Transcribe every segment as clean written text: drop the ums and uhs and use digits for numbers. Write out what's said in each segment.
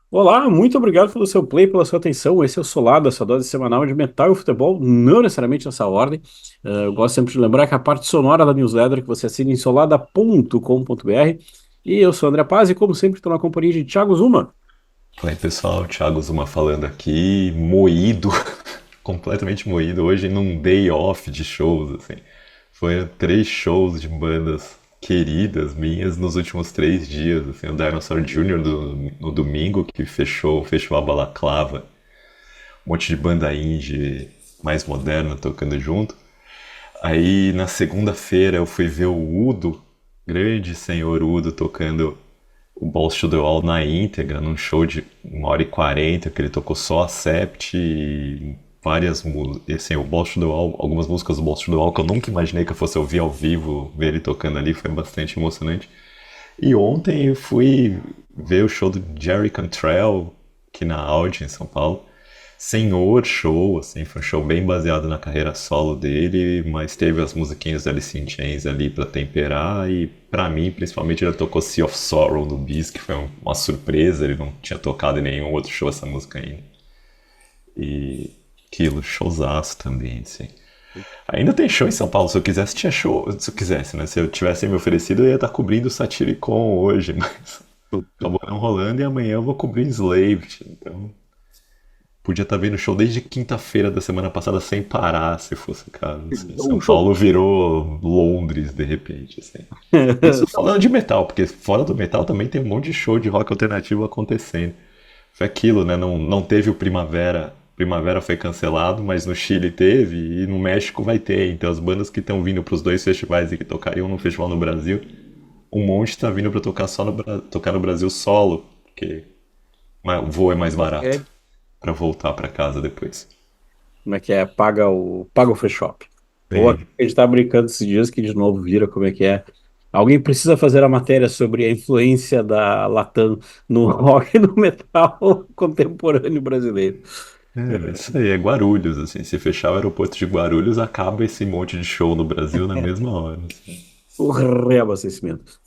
Olá, muito obrigado pelo seu play, pela sua atenção. Esse é o Solado, essa dose semanal de metal e futebol, não necessariamente nessa ordem. Eu gosto sempre de lembrar que a parte sonora da newsletter que você assina em solada.com.br. E eu sou o André Paz e, como sempre, estou na companhia de Thiago Zuma. Fala aí pessoal, Thiago Zuma falando aqui, moído, completamente moído, hoje num day off de shows, assim. Foram 3 shows de bandas queridas minhas nos últimos 3 dias, assim, o Dinosaur Jr. no domingo, que fechou o Festival Balaclava, um monte de banda indie mais moderna tocando junto. Aí na segunda-feira eu fui ver o Udo, grande senhor Udo, tocando o Balls to the Wall na íntegra, num show de 1h40, que ele tocou só a Sept e várias músicas. Assim, o Balls to the Wall, algumas músicas do Balls to the Wall que eu nunca imaginei que eu fosse ouvir ao vivo, ver ele tocando ali, foi bastante emocionante. E ontem eu fui ver o show do Jerry Cantrell, aqui na Audi, em São Paulo. Senhor show, assim, foi um show bem baseado na carreira solo dele, mas teve as musiquinhas da Alice in Chains ali pra temperar e pra mim, principalmente, ele tocou Sea of Sorrow do Bis, que foi uma surpresa, ele não tinha tocado em nenhum outro show essa música ainda. E aquilo, showzaço também, assim. Ainda tem show em São Paulo, se eu quisesse tinha show, se eu quisesse, né? Se eu tivesse me oferecido, eu ia estar cobrindo o Satyricon hoje, mas acabou não rolando e amanhã eu vou cobrir Enslaved, então podia estar vendo show desde quinta-feira da semana passada sem parar, se fosse o caso. Assim. São Um show. Paulo virou Londres de repente. Assim. Isso falando de metal, porque fora do metal também tem um monte de show de rock alternativo acontecendo. Foi aquilo, né? Não teve o Primavera. Primavera foi cancelado, mas no Chile teve e no México vai ter. Então as bandas que estão vindo para os dois festivais e que tocariam no festival no Brasil, um monte está vindo para tocar tocar no Brasil solo, porque o voo é mais barato É, para voltar para casa depois. como é que é? Paga o free shop. Ou Bem, aqui a gente tá brincando esses dias que de novo vira como é que é. Alguém precisa fazer a matéria sobre a influência da Latam no rock e no metal contemporâneo brasileiro. isso aí, é Guarulhos, assim. Se fechar o aeroporto de Guarulhos, acaba esse monte de show no Brasil na mesma hora. Assim. O reabastecimento.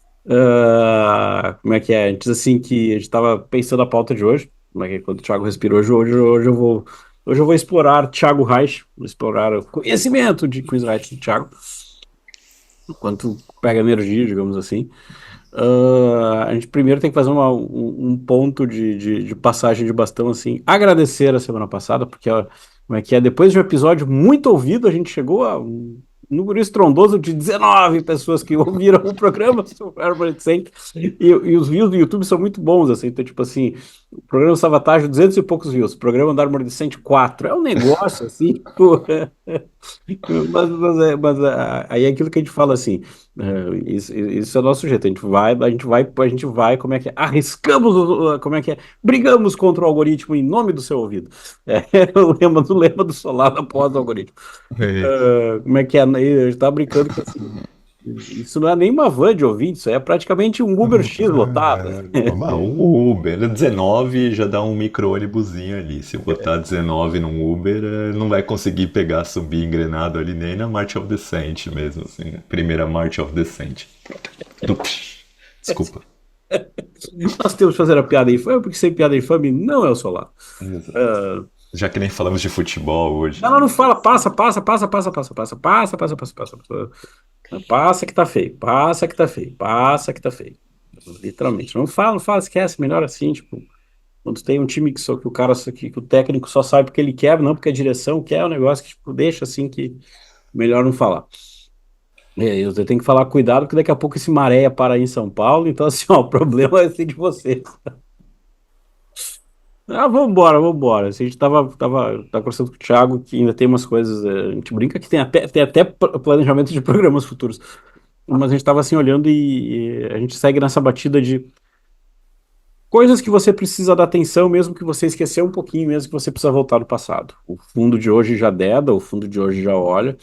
Como é que é? Antes assim que a gente estava pensando a pauta de hoje, como é que é? Quando o Thiago respirou hoje eu vou explorar Thiago Reich, vou explorar o conhecimento de Chris Reich do Thiago, enquanto pega energia, digamos assim. A gente primeiro tem que fazer um ponto de passagem de bastão, assim, agradecer a semana passada, porque, ó, como é que é, depois de um episódio muito ouvido, a gente chegou a um número estrondoso de 19 pessoas que ouviram o programa sobre Armored Saint, e os views do YouTube são muito bons, assim, então, tipo assim, o programa Savatage, 200 e poucos views, o programa da Armored Saint, 4, é um negócio, assim, tipo, aí é aquilo que a gente fala assim, isso é o nosso jeito, a gente vai, como é que é? Arriscamos, como é que é? Brigamos contra o algoritmo em nome do seu ouvido. É o lema do Solado após o algoritmo. É. Como é que é? A gente tá brincando que assim, isso não é nem uma van de ouvintes, isso é praticamente um Uber X lotado. O Uber 19 já dá um micro-ônibusinho ali. Se botar 19 num Uber, não vai conseguir pegar, subir engrenado ali nem na March of the Saint mesmo, assim, né? Primeira March of the Saint. Desculpa. Nós temos que fazer a piada infame, porque sem piada infame não é o Solado. Exato. Já que nem falamos de futebol hoje, Ela né? não fala, passa, passa, passa, passa, passa, passa, passa, passa, passa, passa, passa. Passa que tá feio, passa que tá feio, passa que tá feio. Literalmente. Não fala, não fala, esquece, melhor assim, tipo, quando tem um time que o cara, que o técnico só sabe porque ele quer, não porque a direção quer, é um negócio que, tipo, deixa assim que melhor não falar. Eu tenho que falar cuidado, porque daqui a pouco esse maré para aí em São Paulo, então assim, ó, o problema vai ser de você. Vambora, vambora. A gente tava conversando com o Thiago que ainda tem umas coisas. A gente brinca que tem até planejamento de programas futuros. Mas a gente tava assim olhando e a gente segue nessa batida de coisas que você precisa dar atenção, mesmo que você esqueceu um pouquinho, mesmo que você precisa voltar no passado. O fundo de hoje já deda, o fundo de hoje já olha.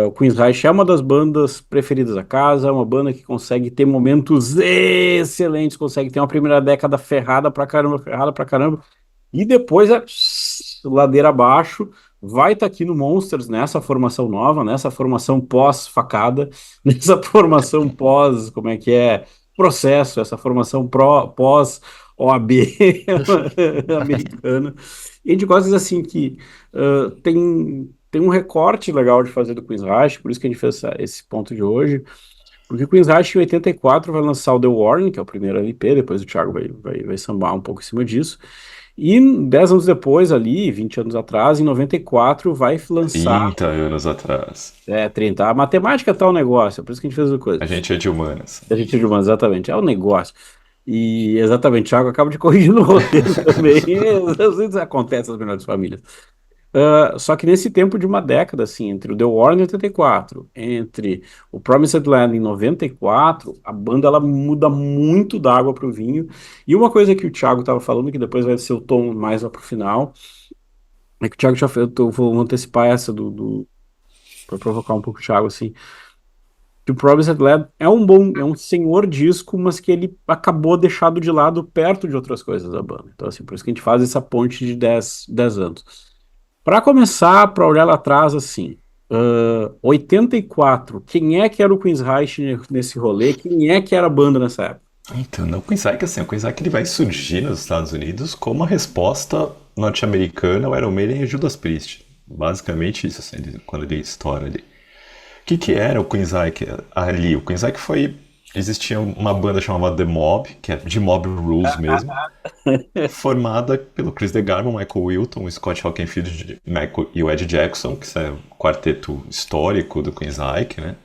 O Queen's Reich é uma das bandas preferidas da casa, é uma banda que consegue ter momentos excelentes, consegue ter uma primeira década ferrada pra caramba. E depois é ladeira abaixo, vai estar aqui no Monsters, nessa formação nova, nessa formação pós-facada, nessa formação pós, como é que é, processo, essa formação pós OAB americana. E a gente gosta de dizer assim que tem um recorte legal de fazer do Queen's Rush, por isso que a gente fez esse ponto de hoje, porque o Queen's Rush em 84 vai lançar o The Warning, que é o primeiro LP, depois o Thiago vai sambar um pouco em cima disso, e 10 anos depois, ali, 20 anos atrás, em 94, vai lançar 30 anos atrás. 30. A matemática tá o negócio, é por isso que a gente fez a coisa. A gente é de humanas. A gente é de humanos, exatamente, é o negócio. E exatamente, Thiago acaba de corrigir no roteiro também. Às vezes acontece nas melhores famílias. Só que nesse tempo de uma década, assim, entre o The War em 84, entre o Promised Land em 94, a banda ela muda muito da água para o vinho. E uma coisa que o Thiago estava falando, que depois vai ser o tom mais lá pro final, é que o Thiago já fez, eu vou antecipar essa para provocar um pouco o Thiago, assim, que o Promised Land é um senhor disco, mas que ele acabou deixado de lado perto de outras coisas da banda. Então, assim, por isso que a gente faz essa ponte de 10 anos. Para começar, para olhar lá atrás, assim, 84, quem é que era o Queensryche nesse rolê? Quem é que era a banda nessa época? Então, não, o Queen Isaac ele vai surgir nos Estados Unidos como uma resposta norte-americana ao Iron Maiden e Judas Priest. Basicamente isso, assim, quando ele estoura ali. O que que era o Queen Isaac ali? O Queen Isaac foi... Existia uma banda chamada The Mob, que é de Mob Rules mesmo, formada pelo Chris DeGarmo, Michael Wilton, o Scott Hockenfield e o Ed Jackson, que é o quarteto histórico do Queen Isaac, né?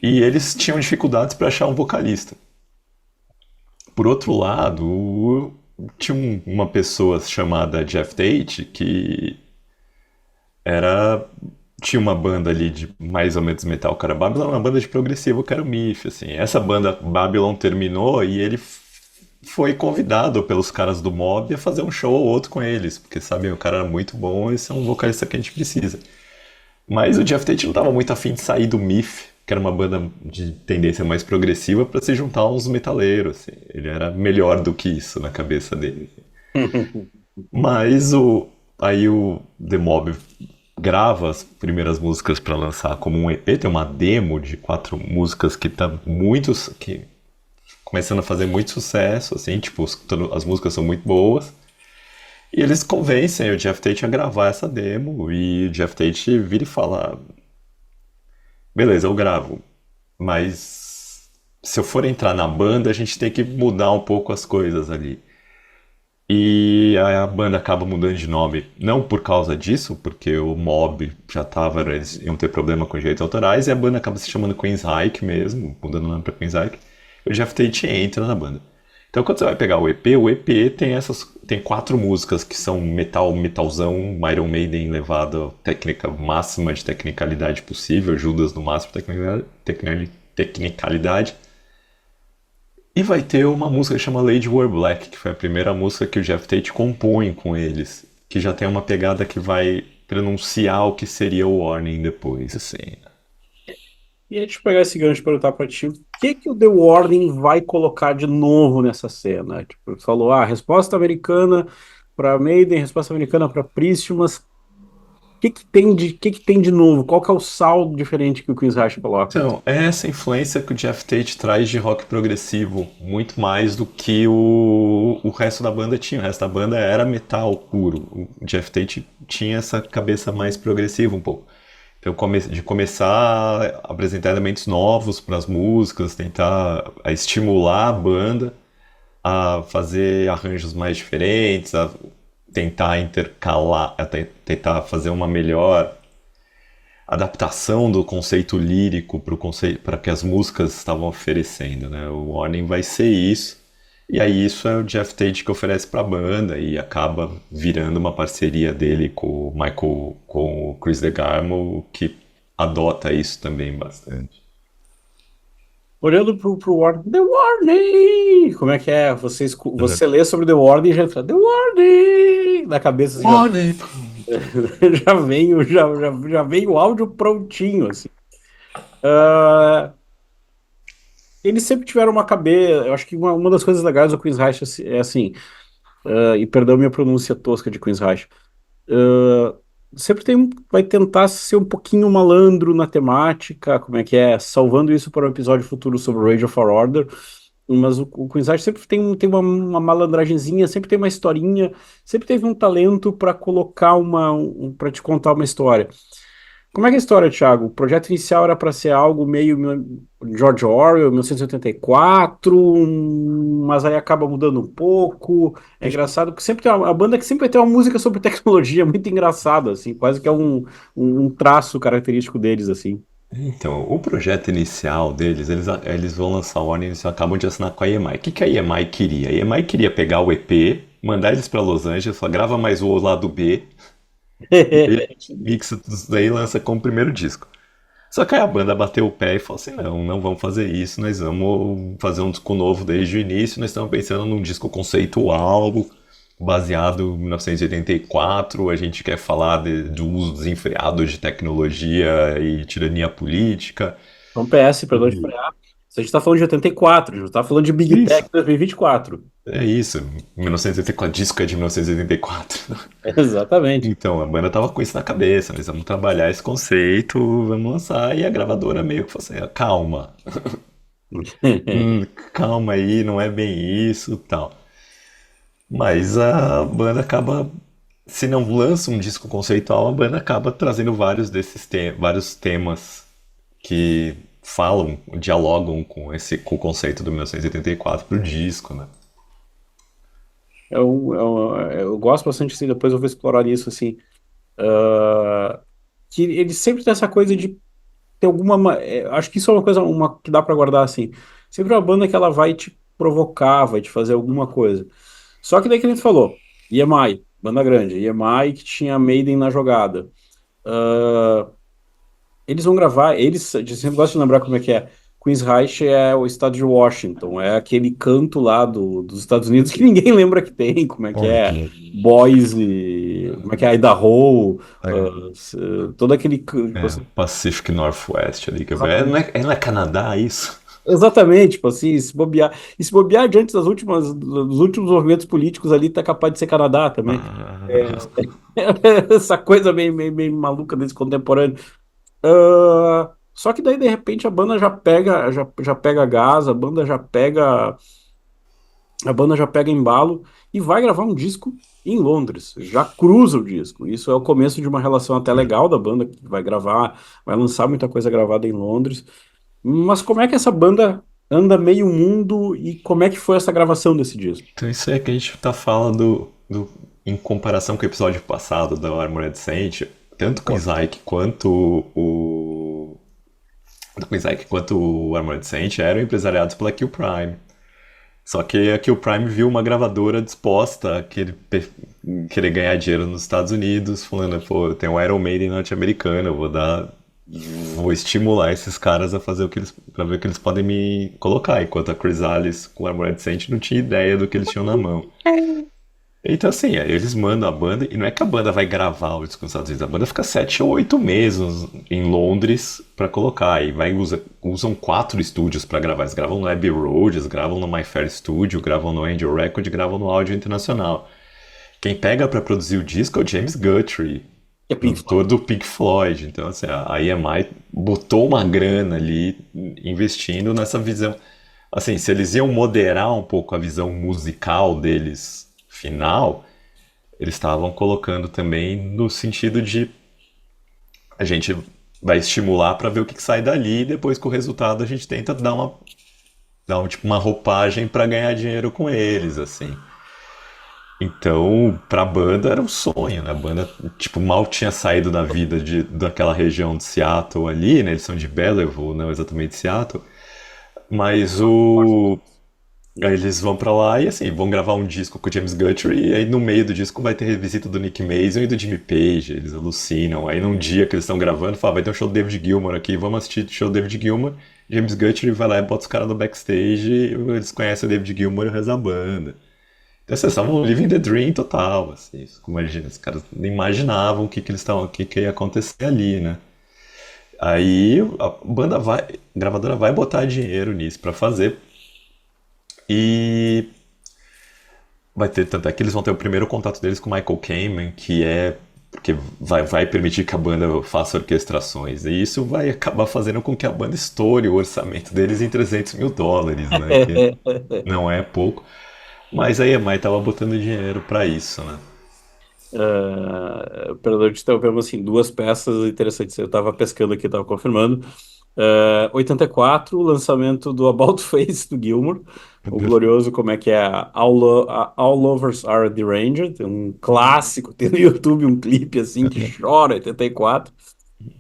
E eles tinham dificuldades para achar um vocalista. Por outro lado, tinha uma pessoa chamada Jeff Tate que era tinha uma banda ali de mais ou menos metal, cara. Babylon é uma banda de progressivo, que era o Myth, assim. Essa banda Babylon terminou e ele foi convidado pelos caras do Mob a fazer um show ou outro com eles, porque sabe, o cara era muito bom, esse é um vocalista que a gente precisa. Mas o Jeff Tate não estava muito afim de sair do Myth, que era uma banda de tendência mais progressiva, para se juntar a uns metaleiros. Assim. Ele era melhor do que isso na cabeça dele. Mas aí o The Mob grava as primeiras músicas para lançar como um EP, tem uma demo de 4 músicas que tá que começando a fazer muito sucesso, assim, tipo, as músicas são muito boas. E eles convencem o Jeff Tate a gravar essa demo e o Jeff Tate vira e fala: beleza, eu gravo, mas se eu for entrar na banda, a gente tem que mudar um pouco as coisas ali. E aí a banda acaba mudando de nome, não por causa disso, porque o Mob já tava, eles iam ter problema com direitos autorais, e a banda acaba se chamando Queensryche mesmo, mudando o nome pra Queensryche, e o Jeff Tate entra na banda. Então quando você vai pegar o EP tem 4 músicas que são metalzão, Iron Maiden elevado à técnica máxima de tecnicalidade possível, Judas no máximo de tecnicalidade. E vai ter uma música que chama Lady Wore Black, que foi a primeira música que o Jeff Tate compõe com eles, que já tem uma pegada que vai pronunciar o que seria o Warning depois, assim. E a gente pegar esse gancho para perguntar para ti, o que o The Warning vai colocar de novo nessa cena? Tipo, tu falou, resposta americana para Maiden, resposta americana para Priest, mas o que que tem de novo? Qual que é o saldo diferente que o Queen's Rush coloca? Então, é essa influência que o Jeff Tate traz de rock progressivo, muito mais do que o resto da banda tinha. O resto da banda era metal puro. O Jeff Tate tinha essa cabeça mais progressiva um pouco. Então, de começar a apresentar elementos novos para as músicas, tentar estimular a banda a fazer arranjos mais diferentes, a tentar intercalar, tentar fazer uma melhor adaptação do conceito lírico para que as músicas estavam oferecendo, né? O Warning vai ser isso. E aí isso é o Jeff Tate que oferece para a banda e acaba virando uma parceria dele com o Michael, com o Chris DeGarmo, que adota isso também bastante. Olhando pro Warning, The Warning! Como é que é? Você lê sobre The Warning e já fala, The Warning! Na cabeça assim, Warning! já vem o áudio prontinho, assim. Ah, eles sempre tiveram uma cabeça. Eu acho que uma das coisas legais do Queen's Reich é assim, e perdão minha pronúncia tosca de Queen's Reich, ah, sempre vai tentar ser um pouquinho malandro na temática, como é que é, salvando isso para um episódio futuro sobre Rage of Our Order. Mas o Queen's sempre tem uma malandragenzinha, sempre tem uma historinha, sempre teve um talento para colocar para te contar uma história. Como é que é a história, Thiago? O projeto inicial era para ser algo meio George Orwell, 1984, mas aí acaba mudando um pouco. É engraçado que sempre tem a banda que sempre vai ter uma música sobre tecnologia, muito engraçado, assim, quase que é um traço característico deles, assim. Então, o projeto inicial deles, eles vão lançar o Warning, eles acabam de assinar com a EMI. O que, que a EMI queria? A EMI queria pegar o EP, mandar eles para Los Angeles, só grava mais o lado B, e aí a gente mixa tudo isso daí e lança como primeiro disco. Só que aí a banda bateu o pé e falou assim: não, não vamos fazer isso, nós vamos fazer um disco novo desde o início, nós estamos pensando num disco conceitual, baseado em 1984, a gente quer falar do uso desenfreado de tecnologia e tirania política. Então, PS, perdão de frear. Se a gente está falando de 84, a gente está falando de Big Isso, Tech 2024. é isso. 1984, disco é de 1984. Exatamente. Então, a banda tava com isso na cabeça, nós vamos trabalhar esse conceito, vamos lançar, e a gravadora meio que falou assim: "Ah, calma, calma aí, não é bem isso, tal." Mas a banda acaba, se não lança um disco conceitual, a banda acaba trazendo vários temas que falam, dialogam com o conceito do 1984 pro disco, né? Eu gosto bastante, assim, depois eu vou explorar isso, assim, que ele sempre tem essa coisa de ter acho que isso é uma coisa que dá pra guardar, assim. Sempre uma banda que ela vai te provocar, vai te fazer alguma coisa. Só que daí que a gente falou, EMI, banda grande, EMI que tinha Maiden na jogada. Ah, eles vão gravar, eu sempre gosto de lembrar como é que é. Queensrÿche é o estado de Washington, é aquele canto lá dos Estados Unidos que ninguém lembra que tem, como é que é Boise, como é que é Idaho, todo aquele. Pacific Northwest ali, não é Canadá isso? Exatamente, tipo assim, se bobear diante dos últimos movimentos políticos ali, tá capaz de ser Canadá também. É, Ah, essa coisa meio maluca desse contemporâneo. Só que daí, de repente, a banda já pega gás, a banda já pega embalo e vai gravar um disco em Londres. Já cruza o disco. Isso é o começo de uma relação até legal da banda, que vai lançar muita coisa gravada em Londres. Mas como é que essa banda anda meio mundo e como é que foi essa gravação desse disco? então isso é que a gente tá falando em comparação com o episódio passado da Armored Saint, tanto com o Isaac quanto o Armored Saint eram empresariados pela Kill Prime. Só que a Kill Prime viu uma gravadora disposta a querer ganhar dinheiro nos Estados Unidos, falando: pô, tem um Iron Maiden norte-americano, eu vou estimular esses caras a fazer pra ver o que eles podem me colocar, enquanto a Chrysalis com a Armored Saint não tinha ideia do que eles tinham na mão. Então, assim, aí eles mandam a banda, e não é que a banda vai gravar o disco nos Estados Unidos, a banda fica 7 ou 8 meses em Londres pra colocar, e usam 4 estúdios pra gravar. Eles gravam no Abbey Road, eles gravam no My Fair Studio, gravam no Angel Record, gravam no Áudio Internacional. Quem pega pra produzir o disco é o James Guthrie, Que é Pink produtor Floyd. do Pink Floyd. Então, assim, a EMI botou uma grana ali investindo nessa visão. Assim, se eles iam moderar um pouco a visão musical deles final, eles estavam colocando também no sentido de a gente vai estimular para ver o que sai dali e depois com o resultado a gente tenta tipo uma roupagem para ganhar dinheiro com eles, assim. Então, pra banda era um sonho, né? A banda, tipo, mal tinha saído da vida daquela região de Seattle ali, né? Eles são de Belleville, não exatamente Seattle. Mas aí eles vão pra lá e, assim, vão gravar um disco com o James Guthrie e aí no meio do disco vai ter revisita do Nick Mason e do Jimmy Page. Eles alucinam. Aí num dia que eles estão gravando, fala: vai ter um show do David Gilmour aqui, vamos assistir o show do David Gilmour. James Guthrie vai lá e bota os caras no backstage, e eles conhecem o David Gilmour e o resto da banda. Então, vocês estavam living the dream total, assim. Imagina, os caras nem imaginavam o que ia acontecer ali, né? Aí a gravadora vai botar dinheiro nisso pra fazer e vai ter, tanto é que eles vão ter o primeiro contato deles com o Michael Kamen, que é porque vai permitir que a banda faça orquestrações. E isso vai acabar fazendo com que a banda estoure o orçamento deles em US$ 300 mil, né? Que não é pouco. Mas a EMI tava botando dinheiro pra isso, né? Perdão de interromper, mas assim, duas peças interessantes. Eu estava pescando aqui, estava confirmando. 84, o lançamento do About Face do Gilmour, Meu o Deus. glorioso, como é que é? All Lovers Are Deranged, um clássico, tem no YouTube um clipe assim que chora, 84.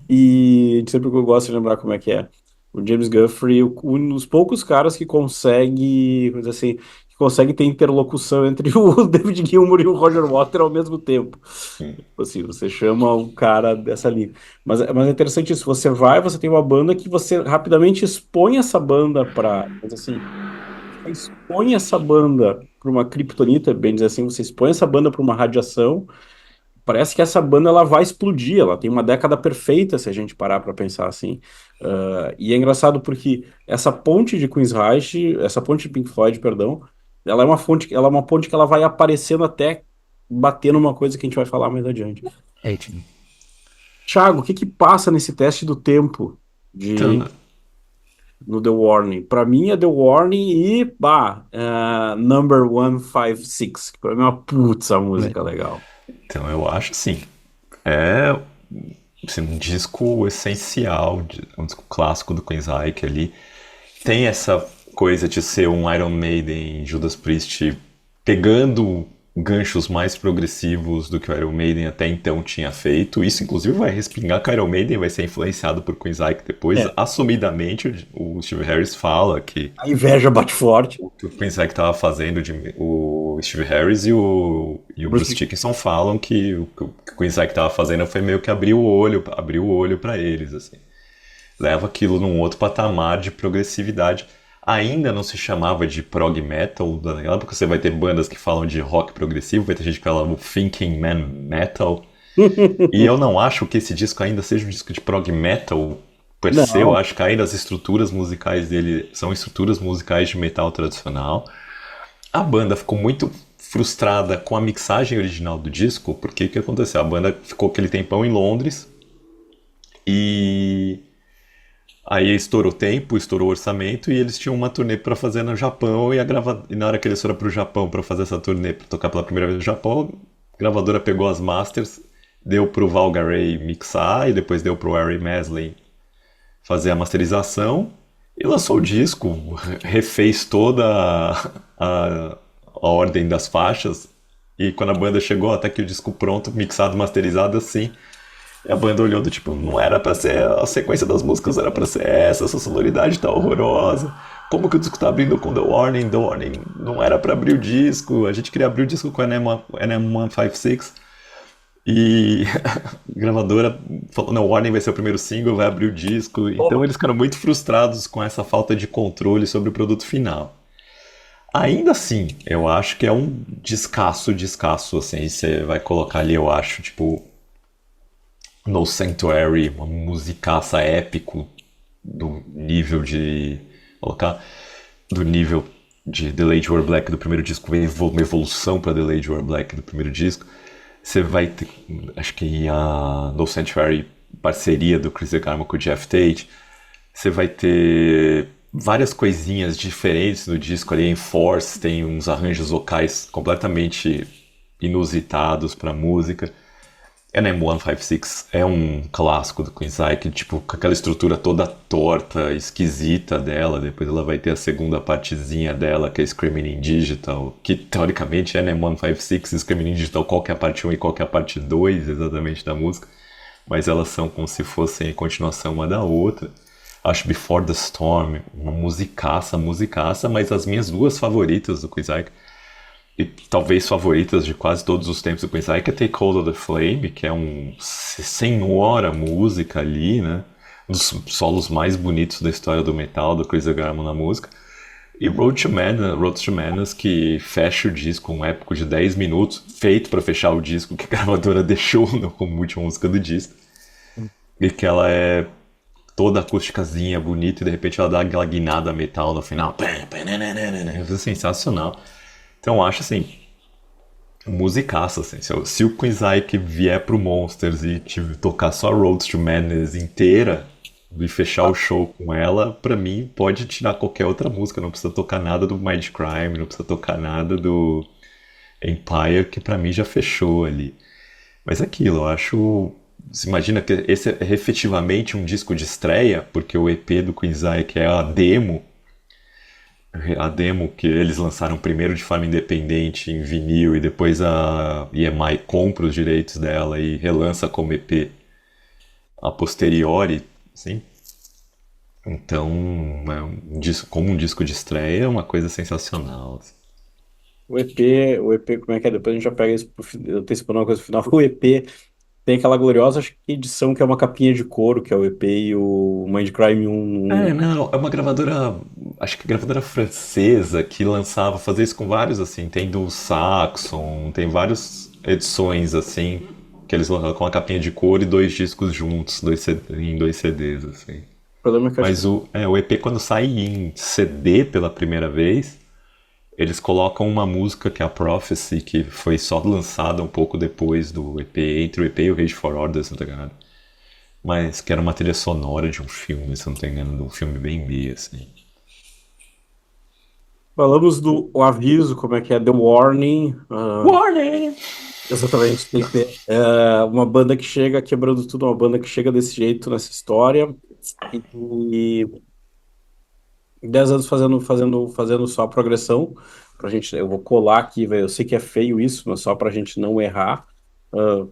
E a gente sempre gosta de lembrar como é que é. O James Guthrie, um dos poucos caras que consegue, coisa assim, que consegue ter interlocução entre o David Gilmour e o Roger Waters ao mesmo tempo. Tipo assim, você chama um cara dessa linha. Mas é interessante isso, você vai, você tem uma banda que você rapidamente expõe essa banda para, assim, você expõe essa banda para uma kriptonita, bem dizer assim, você expõe essa banda para uma radiação. Parece que essa banda ela vai explodir, ela tem uma década perfeita se a gente parar para pensar assim. E é engraçado porque essa ponte de Queensryche, essa ponte de Pink Floyd, perdão, ela é uma ponte que ela vai aparecendo até bater numa coisa que a gente vai falar mais adiante. Eighteen. Thiago, o que que passa nesse teste do tempo Então, de no The Warning? Para mim é The Warning e Number 156, que para mim é uma putz a música legal. então eu acho assim, é assim, um disco essencial, um disco clássico do Queensryche ali. Tem essa coisa de ser um Iron Maiden, Judas Priest, pegando ganchos mais progressivos do que o Iron Maiden até então tinha feito. Isso, inclusive, vai respingar que o Iron Maiden vai ser influenciado por Queensryche depois. É, Assumidamente, o Steve Harris fala que a inveja bate forte. o que o Queensryche estava fazendo, o Steve Harris e o Bruce Bruce Dickinson falam que o que o Queensryche estava fazendo foi meio que abrir o olho para eles, assim. Leva aquilo num outro patamar de progressividade. Ainda não se chamava de prog metal, naquela época você vai ter bandas que falam de rock progressivo, vai ter gente que fala o Thinking Man Metal. E eu não acho que esse disco ainda seja um disco de prog metal per se, eu Não, acho que ainda as estruturas musicais dele são estruturas musicais de metal tradicional. A banda ficou muito frustrada com a mixagem original do disco, porque o que aconteceu? A banda ficou aquele tempão em Londres e aí estourou o tempo, estourou o orçamento e eles tinham uma turnê para fazer no Japão e na hora que eles foram pro Japão para fazer essa turnê, para tocar pela primeira vez no Japão, a gravadora pegou as masters, deu pro Val Garay mixar e depois deu pro Harry Maslin fazer a masterização e lançou o disco, refez toda a ordem das faixas e quando a banda chegou até que o disco pronto, mixado, masterizado assim, e a banda olhou do tipo, não era pra ser a sequência das músicas, era pra ser essa sonoridade tá horrorosa. Como que o disco tá abrindo com The Warning? The Warning não era pra abrir o disco, a gente queria abrir o disco com NM156 e a gravadora falou, não, Warning vai ser o primeiro single, vai abrir o disco. Então eles ficaram muito frustrados com essa falta de controle sobre o produto final. Ainda assim, eu acho que é um descasso, assim, você vai colocar ali, eu acho, tipo, No Sanctuary, uma musicaça épico do nível de. Colocar. Do nível de The Lady Were Black do primeiro disco, uma evolução para The Lady Were Black do primeiro disco. Você vai ter. Acho que a No Sanctuary, parceria do Chris Garma com o Jeff Tate. Você vai ter várias coisinhas diferentes no disco ali. Em Force tem uns arranjos vocais completamente inusitados para música. NM156 é um clássico do Queensryche, tipo, com aquela estrutura toda torta, esquisita dela. Depois ela vai ter a segunda partezinha dela, que é Screaming in Digital, que teoricamente é NM156 e Screaming in Digital, qual que é a parte 1 e qual que é a parte 2 exatamente da música, mas elas são como se fossem a continuação uma da outra. Acho Before the Storm, uma musicaça, mas as minhas duas favoritas do Queensryche e talvez favoritas de quase todos os tempos do Queensryche é Take Hold of the Flame, que é um senhora música ali, né? Um dos solos mais bonitos da história do metal, do Chris Garman na música. E Road to Madness, que fecha o disco, um épico de 10 minutos, feito para fechar o disco, que a gravadora deixou como última música do disco. E que ela é toda acústicazinha, bonita, e de repente ela dá aquela guinada metal no final. É sensacional. Então acho assim, musicaça, assim. Se o Queen Zyke vier pro Monsters e tocar só Roads to Madness inteira e fechar o show com ela, pra mim pode tirar qualquer outra música. Não precisa tocar nada do Mindcrime, não precisa tocar nada do Empire, que pra mim já fechou ali. Mas é aquilo, eu acho. Você imagina que esse é efetivamente um disco de estreia, porque o EP do Queen Zyke é a demo que eles lançaram primeiro de forma independente em vinil e depois a EMI compra os direitos dela e relança como EP a posteriori, assim. Então, como um disco de estreia, é uma coisa sensacional, assim. O EP, como é que é? Depois a gente já pega isso antecipando uma coisa no final. O EP tem aquela gloriosa, acho que edição que é uma capinha de couro, que é o EP e o Mindcrime É, não, é uma gravadora, acho que gravadora francesa que lançava, fazia isso com vários, assim, tem do Saxon, tem várias edições, assim, que eles lançavam com a capinha de couro e dois discos juntos, em dois CDs, assim. O problema é que eu acho que Mas o EP, quando sai em CD pela primeira vez, eles colocam uma música que é a Prophecy, que foi só lançada um pouco depois do EP, entre o EP e o Rage for Order, se não tô enganado. Mas que era uma trilha sonora de um filme, se não tô enganado, de um filme bem B, assim. falamos do o aviso, como é que é? The Warning. Warning! Exatamente, tem que ter uma banda que chega quebrando tudo, uma banda que chega desse jeito nessa história. E 10 anos fazendo só a progressão. Pra gente, eu vou colar aqui, velho. Eu sei que é feio isso, mas só pra gente não errar. Ah,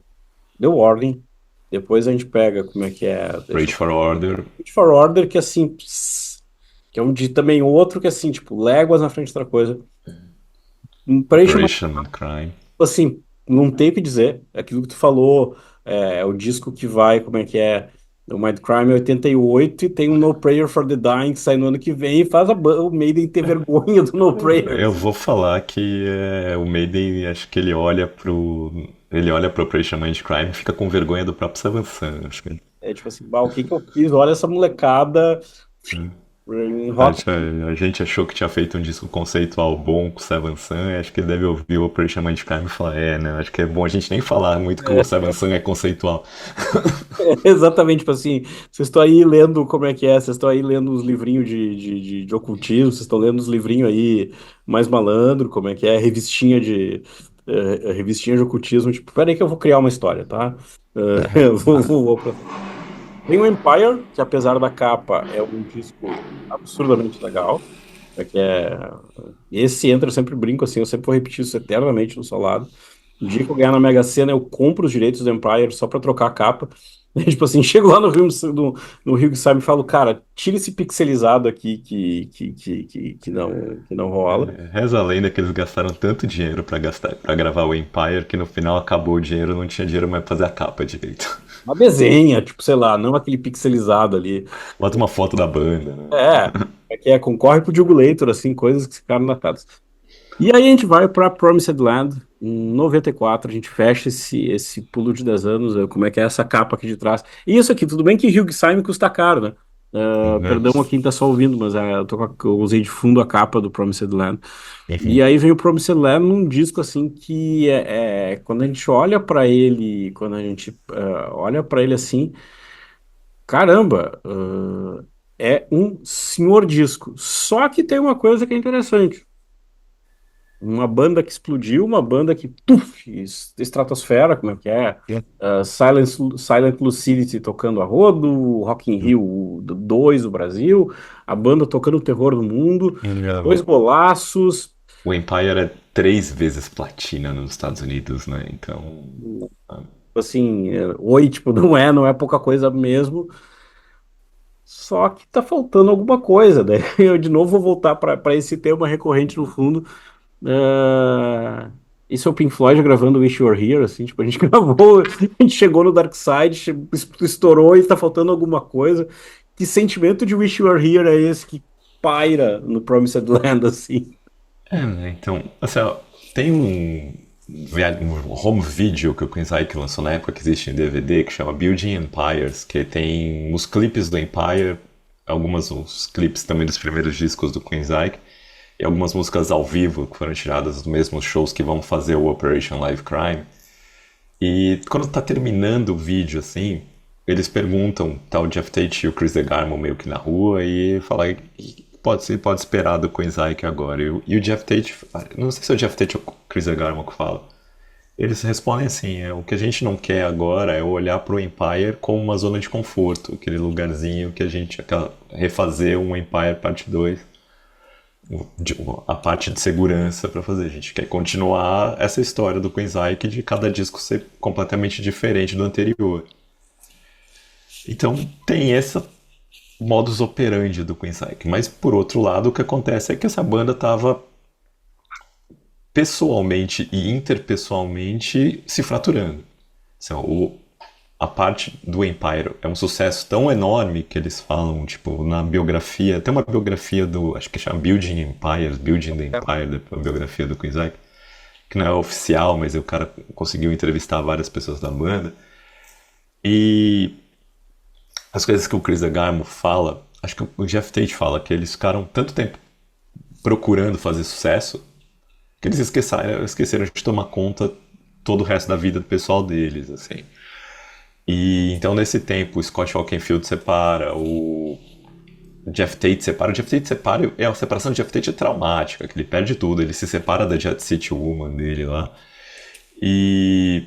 The Warning. Depois a gente pega como é que é. Deixa Rage eu for Order, Wait for Order, que assim, que é um de também outro que assim, tipo, léguas na frente da outra coisa. Impression, Operation Crime. assim, não tem o que dizer. É aquilo que tu falou, é o disco que vai, como é que é? O Mindcrime é 88 e tem um No Prayer for the Dying que sai no ano que vem e faz o Maiden ter vergonha do No Prayer. Eu vou falar que o Maiden, acho que ele olha pro Operation Mindcrime e fica com vergonha do próprio Seven Sun. Acho que É tipo assim, bah, o que que eu fiz? Olha essa molecada em rock. a gente achou que tinha feito um disco conceitual bom com o Seven Sun, e acho que ele deve ouvir o Operation Mindcrime e falar, né, acho que é bom a gente nem falar muito que o Seven Sun é conceitual. Exatamente, tipo assim, vocês estão aí lendo como é que é, vocês estão aí lendo uns livrinhos de ocultismo, vocês estão lendo uns livrinhos aí mais malandro, como é que é, revistinha de ocultismo, tipo, peraí que eu vou criar uma história, tá? Eu Tem o Empire, que apesar da capa é um disco absurdamente legal, esse entra, eu sempre brinco assim, eu sempre vou repetir isso eternamente no seu lado. O dia que eu ganhar na Mega Sena, eu compro os direitos do Empire só pra trocar a capa. Tipo assim, chego lá no Rio que sabe e falo, cara, tira esse pixelizado aqui que não rola. Reza a lenda que eles gastaram tanto dinheiro para gravar o Empire que no final acabou o dinheiro, não tinha dinheiro mais pra fazer a capa direito. Uma desenha, tipo, sei lá, não aquele pixelizado ali. Bota uma foto da banda, né? Concorre pro Jugulator, assim, coisas que ficaram datadas. E aí a gente vai para Promised Land, em 94, a gente fecha esse pulo de 10 anos, como é que é essa capa aqui de trás. E isso aqui, tudo bem que Hugh Simon custa caro, né? Né? Perdão a quem tá só ouvindo, mas eu usei de fundo a capa do Promised Land. Enfim. E aí vem o Promised Land num disco assim que quando a gente olha para ele, quando a gente olha para ele assim, caramba, é um senhor disco. Só que tem uma coisa que é interessante. Uma banda que explodiu, uma banda que, estratosfera, como é que é? Silent Lucidity tocando a rodo, Rock in Rio 2 do Brasil, a banda tocando o terror do mundo, dois golaços. O Empire é 3 vezes platina nos Estados Unidos, né? Então. Assim, oi, tipo, não é pouca coisa mesmo, só que tá faltando alguma coisa, daí eu de novo vou voltar para esse tema recorrente no fundo. Ah, isso é o Pink Floyd gravando Wish You Were Here, assim, tipo, a gente gravou, a gente chegou no Dark Side, estourou e tá faltando alguma coisa. Que sentimento de Wish You Were Here é esse que paira no Promised Land, assim? Né? Então, assim, ó, tem um home video que o Queen Zyke lançou na época que existe em DVD que chama Building Empires, que tem os clipes do Empire, uns clipes também dos primeiros discos do Queen Zyke, e algumas músicas ao vivo que foram tiradas dos mesmos shows que vão fazer o Operation Live Crime. E quando tá terminando o vídeo, assim, eles perguntam, tá o Jeff Tate e o Chris DeGarmo meio que na rua, e fala, pode esperar do Queen Zyke agora. E o Jeff Tate, não sei se é o Jeff Tate ou o Chris DeGarmo que fala, eles respondem assim, o que a gente não quer agora é olhar pro Empire como uma zona de conforto, aquele lugarzinho que a gente quer refazer um Empire parte 2, a parte de segurança para fazer. A gente quer continuar essa história do Quinzaic de cada disco ser completamente diferente do anterior. Então tem esse modus operandi do Quinzaic. Mas por outro lado, o que acontece é que essa banda estava pessoalmente e interpessoalmente se fraturando. Assim, a parte do Empire é um sucesso tão enorme que eles falam, tipo, na biografia, tem uma biografia do, acho que chama Building Empires, Building the Empire, a biografia do Quinzaic, que não é oficial, mas o cara conseguiu entrevistar várias pessoas da banda. E as coisas que o Chris DeGarmo fala, acho que o Jeff Tate fala, que eles ficaram tanto tempo procurando fazer sucesso, que eles esqueceram de tomar conta todo o resto da vida do pessoal deles, assim. E então nesse tempo o Scott Walkenfield separa, o Jeff Tate separa. O Jeff Tate separa, a separação do Jeff Tate é traumática, que ele perde tudo, ele se separa da Jet City Woman dele lá e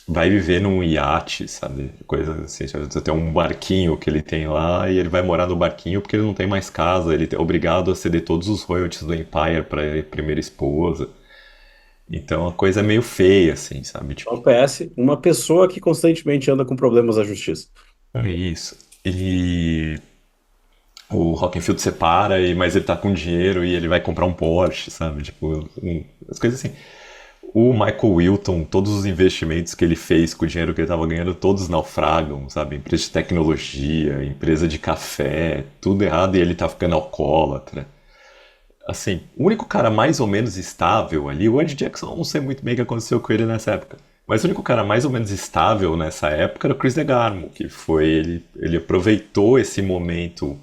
vai viver num iate, sabe? Coisa assim, tem um barquinho que ele tem lá e ele vai morar no barquinho porque ele não tem mais casa, ele é obrigado a ceder todos os royalties do Empire para a primeira esposa. Então a coisa é meio feia, assim, sabe? Então, Tipo, PS, uma pessoa que constantemente anda com problemas na justiça. é isso. E o Rockenfield separa, mas ele tá com dinheiro e ele vai comprar um Porsche, sabe? Tipo, as coisas assim. O Michael Wilton, todos os investimentos que ele fez com o dinheiro que ele tava ganhando, todos naufragam, sabe? Empresa de tecnologia, empresa de café, tudo errado e ele tá ficando alcoólatra. Assim, o único cara mais ou menos estável ali, o Ed Jackson, não sei muito bem o que aconteceu com ele nessa época, mas o único cara mais ou menos estável nessa época era o Chris DeGarmo, que foi ele aproveitou esse momento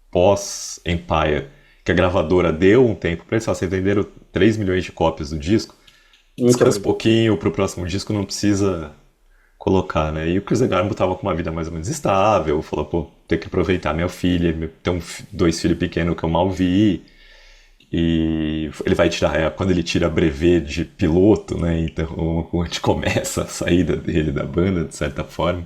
pós-Empire, que a gravadora deu um tempo pra eles, só, vocês venderam 3 milhões de cópias do disco, Muito descansa um obrigado. pouquinho, pro próximo disco não precisa colocar, né? E o Chris DeGarmo tava com uma vida mais ou menos estável, falou, pô, tem que aproveitar minha filha, tem dois filhos pequenos que eu mal vi, e ele vai tirar, quando ele tira a brevet de piloto, né? Então a gente começa a saída dele da banda, de certa forma.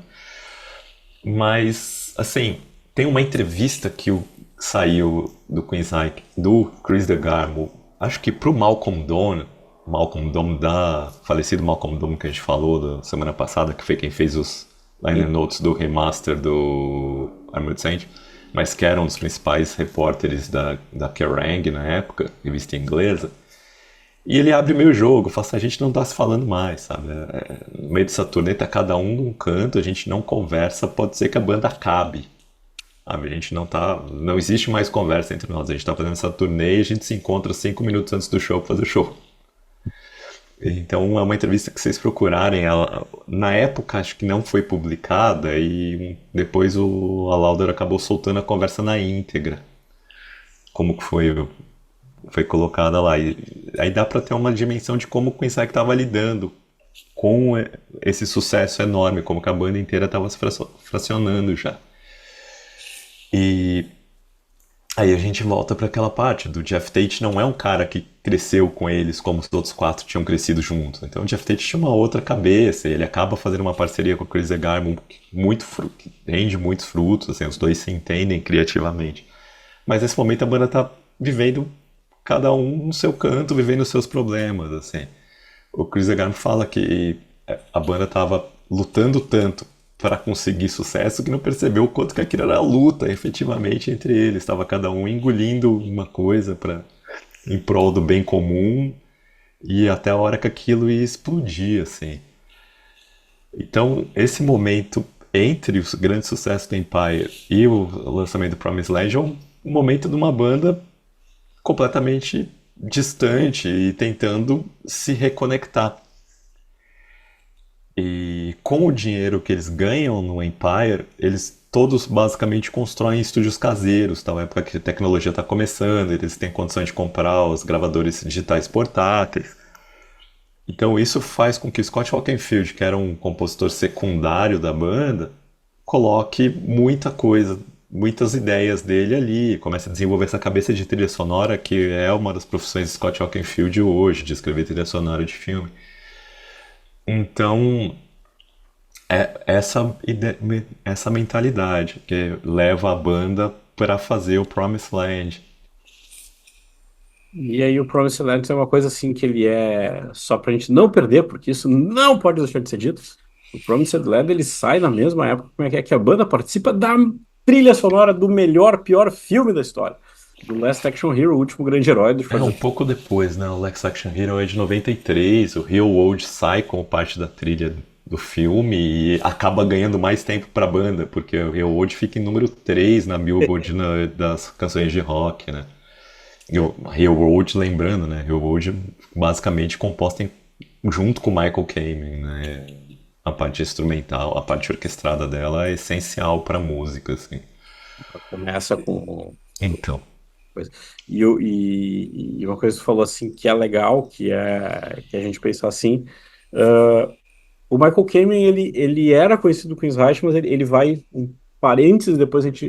Mas, assim, tem uma entrevista que saiu do Quinzaic, do Chris DeGarmo, acho que pro Malcolm Dome da falecido Malcolm Dome que a gente falou da semana passada, que foi quem fez os liner notes do remaster do Armored Saint, mas que era um dos principais repórteres da Kerrang na época, revista inglesa. E ele abre meio jogo, fala assim, a gente não tá se falando mais, sabe? No meio dessa turnê tá cada um num canto, a gente não conversa, pode ser que a banda acabe. Sabe? A gente não tá. Não existe mais conversa entre nós. A gente tá fazendo essa turnê e a gente se encontra 5 minutos antes do show pra fazer o show. Então é uma entrevista que vocês procurarem. Ela, na época acho que não foi publicada e depois a Lauder acabou soltando a conversa na íntegra. Como que foi colocada lá. E aí dá pra ter uma dimensão de como o Quincy estava lidando com esse sucesso enorme, como que a banda inteira estava se fracionando já. E aí a gente volta para aquela parte do Jeff Tate não é um cara que cresceu com eles como os outros quatro tinham crescido juntos. Então o Jeff Tate tinha uma outra cabeça, ele acaba fazendo uma parceria com o Chris DeGarmo que rende muitos frutos, assim, os dois se entendem criativamente. Mas nesse momento a banda tá vivendo cada um no seu canto, vivendo os seus problemas, assim. O Chris DeGarmo fala que a banda tava lutando tanto para conseguir sucesso que não percebeu o quanto que aquilo era luta efetivamente entre eles. Estava cada um engolindo uma coisa para em prol do bem comum e até a hora que aquilo ia explodir, assim. Então, esse momento entre os grandes sucessos do Empire e o lançamento do Promised Land é um momento de uma banda completamente distante e tentando se reconectar. E com o dinheiro que eles ganham no Empire, eles todos basicamente constroem estúdios caseiros, tal, época que a tecnologia está começando, eles têm condições de comprar os gravadores digitais portáteis. Então isso faz com que o Scott Walkenfield, que era um compositor secundário da banda, coloque muita coisa, muitas ideias dele ali, comece a desenvolver essa cabeça de trilha sonora, que é uma das profissões de Scott Walkenfield hoje, de escrever trilha sonora de filme. Então, é essa mentalidade que leva a banda para fazer o Promised Land. E aí o Promised Land é uma coisa assim que ele é só pra gente não perder, porque isso não pode deixar de ser dito. O Promised Land ele sai na mesma época como é que a banda participa da trilha sonora do melhor, pior filme da história. Do Last Action Hero, o último grande herói do É, um Schwarzenegger. pouco depois, né? O Lex Action Hero é de 93, o Real World sai como parte da trilha do filme e acaba ganhando mais tempo pra banda, porque o Real World fica em número 3 na Billboard das canções de rock, né? E o Real World, lembrando, né? Real World é basicamente composta junto com o Michael Kamen, né? A parte instrumental, a parte orquestrada dela é essencial pra música, assim. Começa com Então. coisa. E uma coisa que você falou assim que é legal, que a gente pensou assim, o Michael Kamen ele era conhecido com Queen's Reich, mas ele vai um parênteses, depois a gente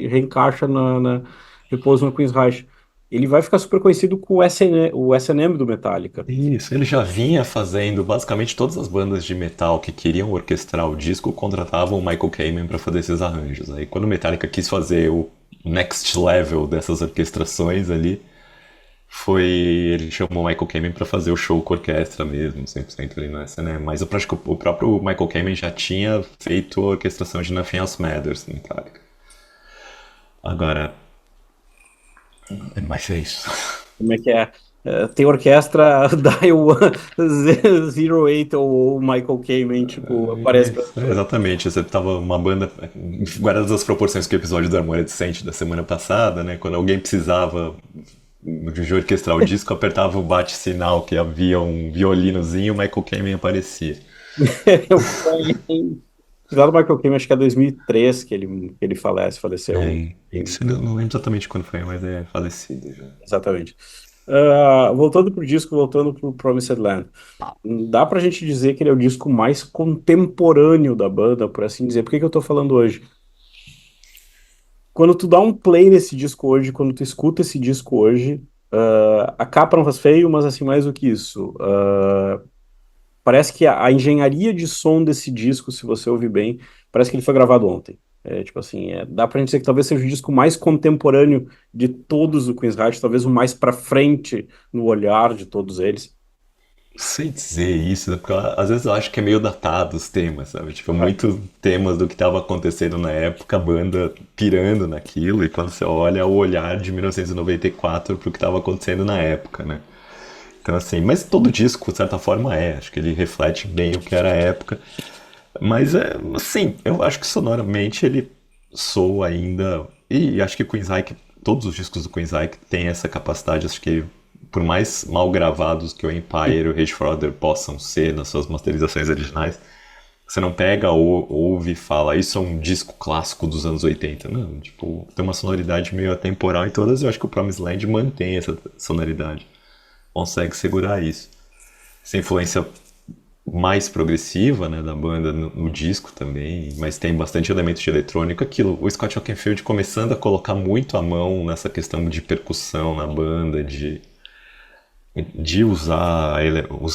reencaixa na Repouso no Queen's Reich. Ele vai ficar super conhecido com o S&M do Metallica. Isso, ele já vinha fazendo, basicamente todas as bandas de metal que queriam orquestrar o disco contratavam o Michael Kamen para fazer esses arranjos. Aí quando o Metallica quis fazer o next level dessas orquestrações ali, ele chamou o Michael Kamen para fazer o show com orquestra mesmo, 100% ali nessa, né? Mas eu acho que o próprio Michael Kamen já tinha feito a orquestração de Nothing Else Matters no Metallica. Agora, mas é isso. Como é que é? Tem orquestra Dial 08 ou Michael Kamen, tipo, aparece pra... Exatamente, você tava uma banda, guardadas as proporções que o episódio do Amor é Decente da semana passada, né? Quando alguém precisava de orquestrar o disco, apertava o bate-sinal que havia um violinozinho, o Michael Kamen aparecia. Apesar do Michael Kamen, acho que é 2003 que ele faleceu. Isso eu não lembro exatamente quando foi, mas é falecido já. Exatamente. Voltando pro disco, voltando pro Promised Land. Dá pra gente dizer que ele é o disco mais contemporâneo da banda, por assim dizer. Por que que eu tô falando hoje? Quando tu dá um play nesse disco hoje, quando tu escuta esse disco hoje, a capa não faz feio, mas assim, mais do que isso. Parece que a engenharia de som desse disco, se você ouvir bem, parece que ele foi gravado ontem. Tipo assim, dá pra gente dizer que talvez seja o disco mais contemporâneo de todos do Queen's Heart, talvez o mais pra frente no olhar de todos eles. Sei dizer isso, né? Porque às vezes eu acho que é meio datado os temas, sabe? Tipo, Ah, muitos temas do que estava acontecendo na época, a banda pirando naquilo, e quando você olha é o olhar de 1994 pro que estava acontecendo na época, né? Então, assim, mas todo disco, de certa forma, acho que ele reflete bem o que era a época. Mas, assim, eu acho que sonoramente ele soa ainda. E acho que Queensryche, todos os discos do Queensryche têm essa capacidade. Acho que, por mais mal gravados que o Empire e o Rage for Order possam ser nas suas masterizações originais, você não pega ou ouve e fala, isso é um disco clássico dos anos 80. Não, tipo, tem uma sonoridade meio atemporal em todas. Eu acho que o Promised Land mantém essa sonoridade, consegue segurar isso. Essa influência mais progressiva, né, da banda no disco também, mas tem bastante elementos de eletrônica. Aquilo, o Scott Oakenfold começando a colocar muito a mão nessa questão de percussão na banda, de usar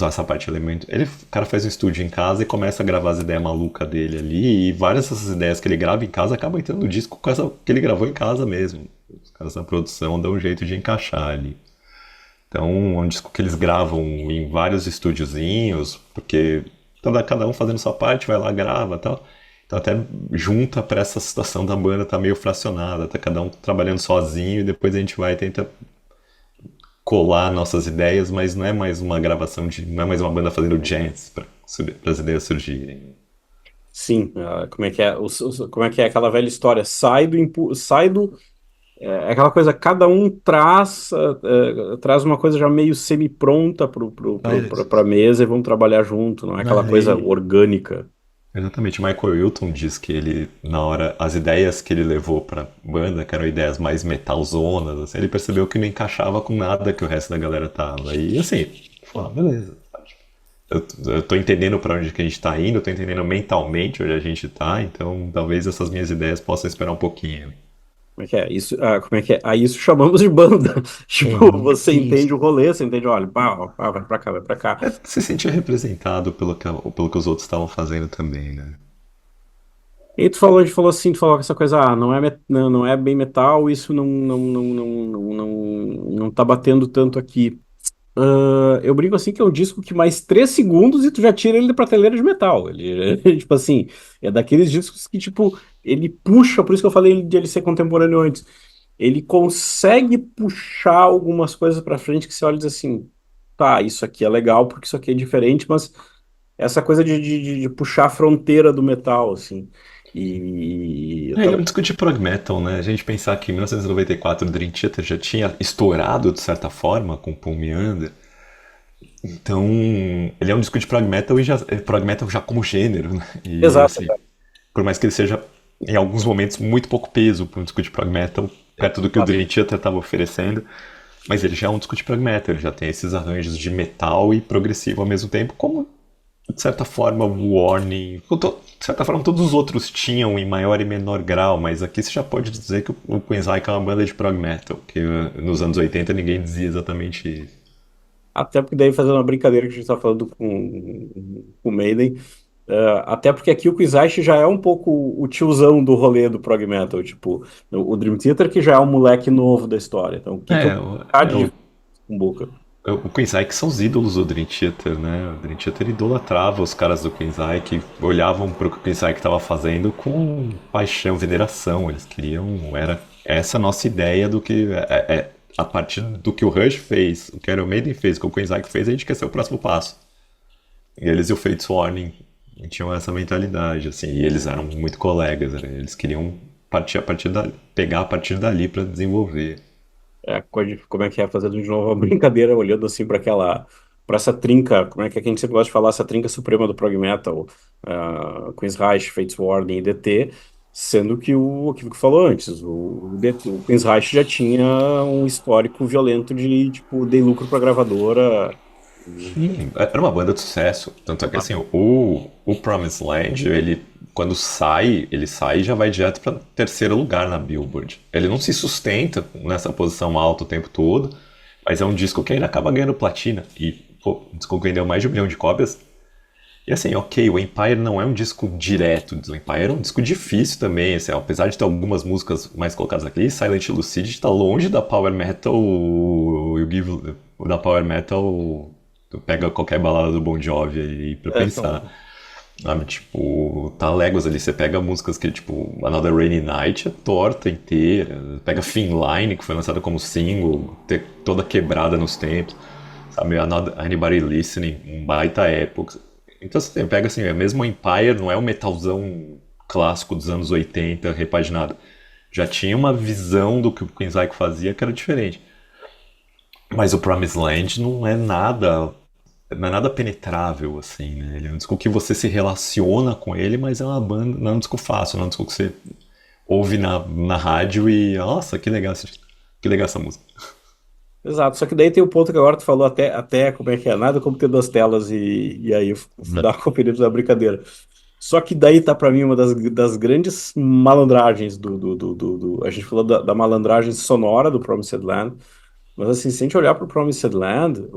essa parte de elemento. O cara faz um estúdio em casa e começa a gravar as ideias malucas dele ali, e várias dessas ideias que ele grava em casa acabam entrando no disco com essa que ele gravou em casa mesmo. Os caras da produção dão um jeito de encaixar ali. Então, é um disco que eles gravam em vários estúdiozinhos, porque cada um fazendo sua parte, vai lá, grava e tal. Então até junta pra essa situação da banda tá meio fracionada, tá cada um trabalhando sozinho e depois a gente vai tentar colar nossas ideias, mas não é mais uma gravação não é mais uma banda fazendo jazz para as ideias surgirem. sim, como é que é? Como é que é aquela velha história? Sai do. É aquela coisa, cada um traz uma coisa já meio semi-pronta Mas, pra mesa e vamos trabalhar junto, não é aquela coisa aí, orgânica. Exatamente, Michael Wilton diz que ele, na hora, as ideias que ele levou pra banda, que eram ideias mais metalzonas, assim, ele percebeu que não encaixava com nada que o resto da galera tava. E assim, falou, beleza. Eu tô entendendo pra onde que a gente tá indo, eu tô entendendo mentalmente onde a gente tá, então talvez essas minhas ideias possam esperar um pouquinho. Como é que é? Isso, como é que é? Aí isso chamamos de banda. Tipo, Uhum. você entende Isso. o rolê, você entende, olha, pá, pá, vai pra cá, vai pra cá. É se sentir representado pelo que os outros estavam fazendo também, né? E tu falou, a gente falou assim, tu falou essa coisa, não é, não é bem metal, isso não tá batendo tanto aqui. Eu brinco assim que é um disco que mais 3 segundos e tu já tira ele da prateleira de metal. Ele, tipo assim, é daqueles discos que, tipo, ele puxa, por isso que eu falei de ele ser contemporâneo antes. Ele consegue puxar algumas coisas pra frente que você olha e diz assim, tá, isso aqui é legal porque isso aqui é diferente, mas essa coisa de puxar a fronteira do metal, assim. E eu É, ele é tava. um disco de prog metal, né? A gente pensar que em 1994 o Dream Theater já tinha estourado de certa forma com Paul Meander. Então, ele é um disco de prog metal e já prog metal já como gênero, né? E Exato. assim, por mais que ele seja em alguns momentos muito pouco peso para um disco de prog metal, perto do que o Exato. Dream Theater estava oferecendo, mas ele já é um disco de prog metal, ele já tem esses arranjos de metal e progressivo ao mesmo tempo, como de certa forma o Warning, de certa forma todos os outros tinham em maior e menor grau, mas aqui você já pode dizer que o Queensryche é uma banda de prog metal, que nos anos 80 ninguém dizia exatamente isso. Até porque daí fazendo uma brincadeira que a gente está falando com o Maiden, até porque aqui o Kwiatkowski já é um pouco o tiozão do rolê do prog metal, tipo, o Dream Theater que já é um moleque novo da história, então o que que eu É, de com Boca? o Queensryche são os ídolos do Dream Theater, né? O Dream Theater idolatrava os caras do Queensryche, olhavam pro que o Queensryche estava fazendo com paixão, veneração. Eles queriam, era essa a nossa ideia do que a partir do que o Rush fez, o que o Iron Maiden fez, o que o Queensryche fez, a gente quer ser o próximo passo. E eles e o Fates Warning tinham essa mentalidade, assim, e eles eram muito colegas, né? Eles queriam partir a partir dali, pegar a partir dali para desenvolver. Como é que é, fazendo de novo uma brincadeira, olhando assim para essa trinca, como é que a gente sempre gosta de falar, essa trinca suprema do prog metal, Queensryche, Fates Warning e DT, sendo que aquilo que falou antes, o Queensryche já tinha um histórico violento de, tipo, dei lucro pra gravadora. Sim, era uma banda de sucesso. Tanto é que assim, o Promised Land, ele quando sai, ele sai e já vai direto para terceiro lugar na Billboard. Ele não se sustenta nessa posição alta o tempo todo, mas é um disco que ainda acaba ganhando platina. E, pô, o disco vendeu mais de 1 milhão de cópias. E assim, ok, o Empire não é um disco direto, o Empire é um disco difícil também, assim, apesar de ter algumas músicas mais colocadas aqui, Silent Lucid está longe da Power Metal, da Power Metal, tu pega qualquer balada do Bon Jovi aí pra pensar. Então, Sabe, tipo, tá léguas ali, você pega músicas que, tipo, Another Rainy Night é torta inteira, pega Thin Line, que foi lançada como single, toda quebrada nos tempos, sabe, Anybody Listening, um baita época. Então você pega assim, mesmo o Empire não é um metalzão clássico dos anos 80, repaginado. Já tinha uma visão do que o Queensryche fazia que era diferente. Mas o Promised Land não é nada penetrável, assim, né? Ele é um disco que você se relaciona com ele, mas é uma banda, não é um disco fácil, não é um disco que você ouve na rádio e, nossa, que legal, que legal essa música. exato, só que daí tem o ponto que agora tu falou até como é que é, nada como ter 2 telas e aí eu dar uma conferida da brincadeira. Só que daí tá pra mim uma das grandes malandragens a gente falou da malandragem sonora do Promised Land, mas assim, se a gente olhar pro Promised Land,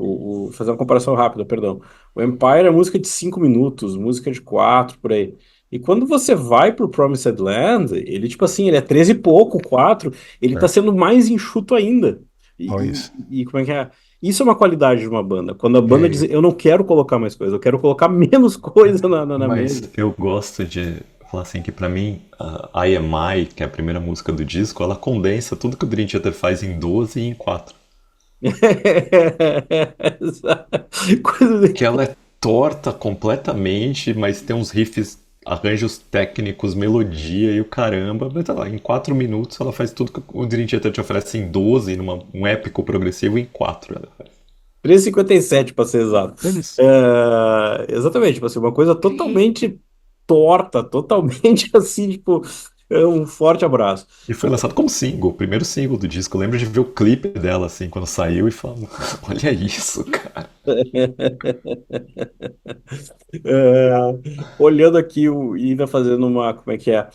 fazer uma comparação rápida, perdão. O Empire é música de 5 minutos, música de 4, por aí. E quando você vai pro Promised Land, ele, tipo assim, ele é 13 e pouco, 4, ele tá É, sendo mais enxuto ainda. olha E, isso. e como é que é? Isso é uma qualidade de uma banda. Quando a banda diz, É, eu não quero colocar mais coisa, eu quero colocar menos coisa na mas mesa. eu gosto de falar assim que pra mim a I Am I, que é a primeira música do disco, ela condensa tudo que o Dream Theater faz em 12 e em 4. Coisa Que ela é torta completamente, mas tem uns riffs, arranjos técnicos, melodia e o caramba. Mas tá lá, em 4 minutos ela faz tudo que o Dream Theater te oferece em 12, um épico progressivo em 4 ela faz. 3,57 para ser exato. É isso. Exatamente, tipo assim, uma coisa totalmente, torta, totalmente assim, tipo, um forte abraço. E foi lançado como single, o primeiro single do disco. Eu lembro de ver o clipe dela, assim, quando saiu e falar, olha isso, cara. É, olhando aqui e ainda fazendo uma, como é que é?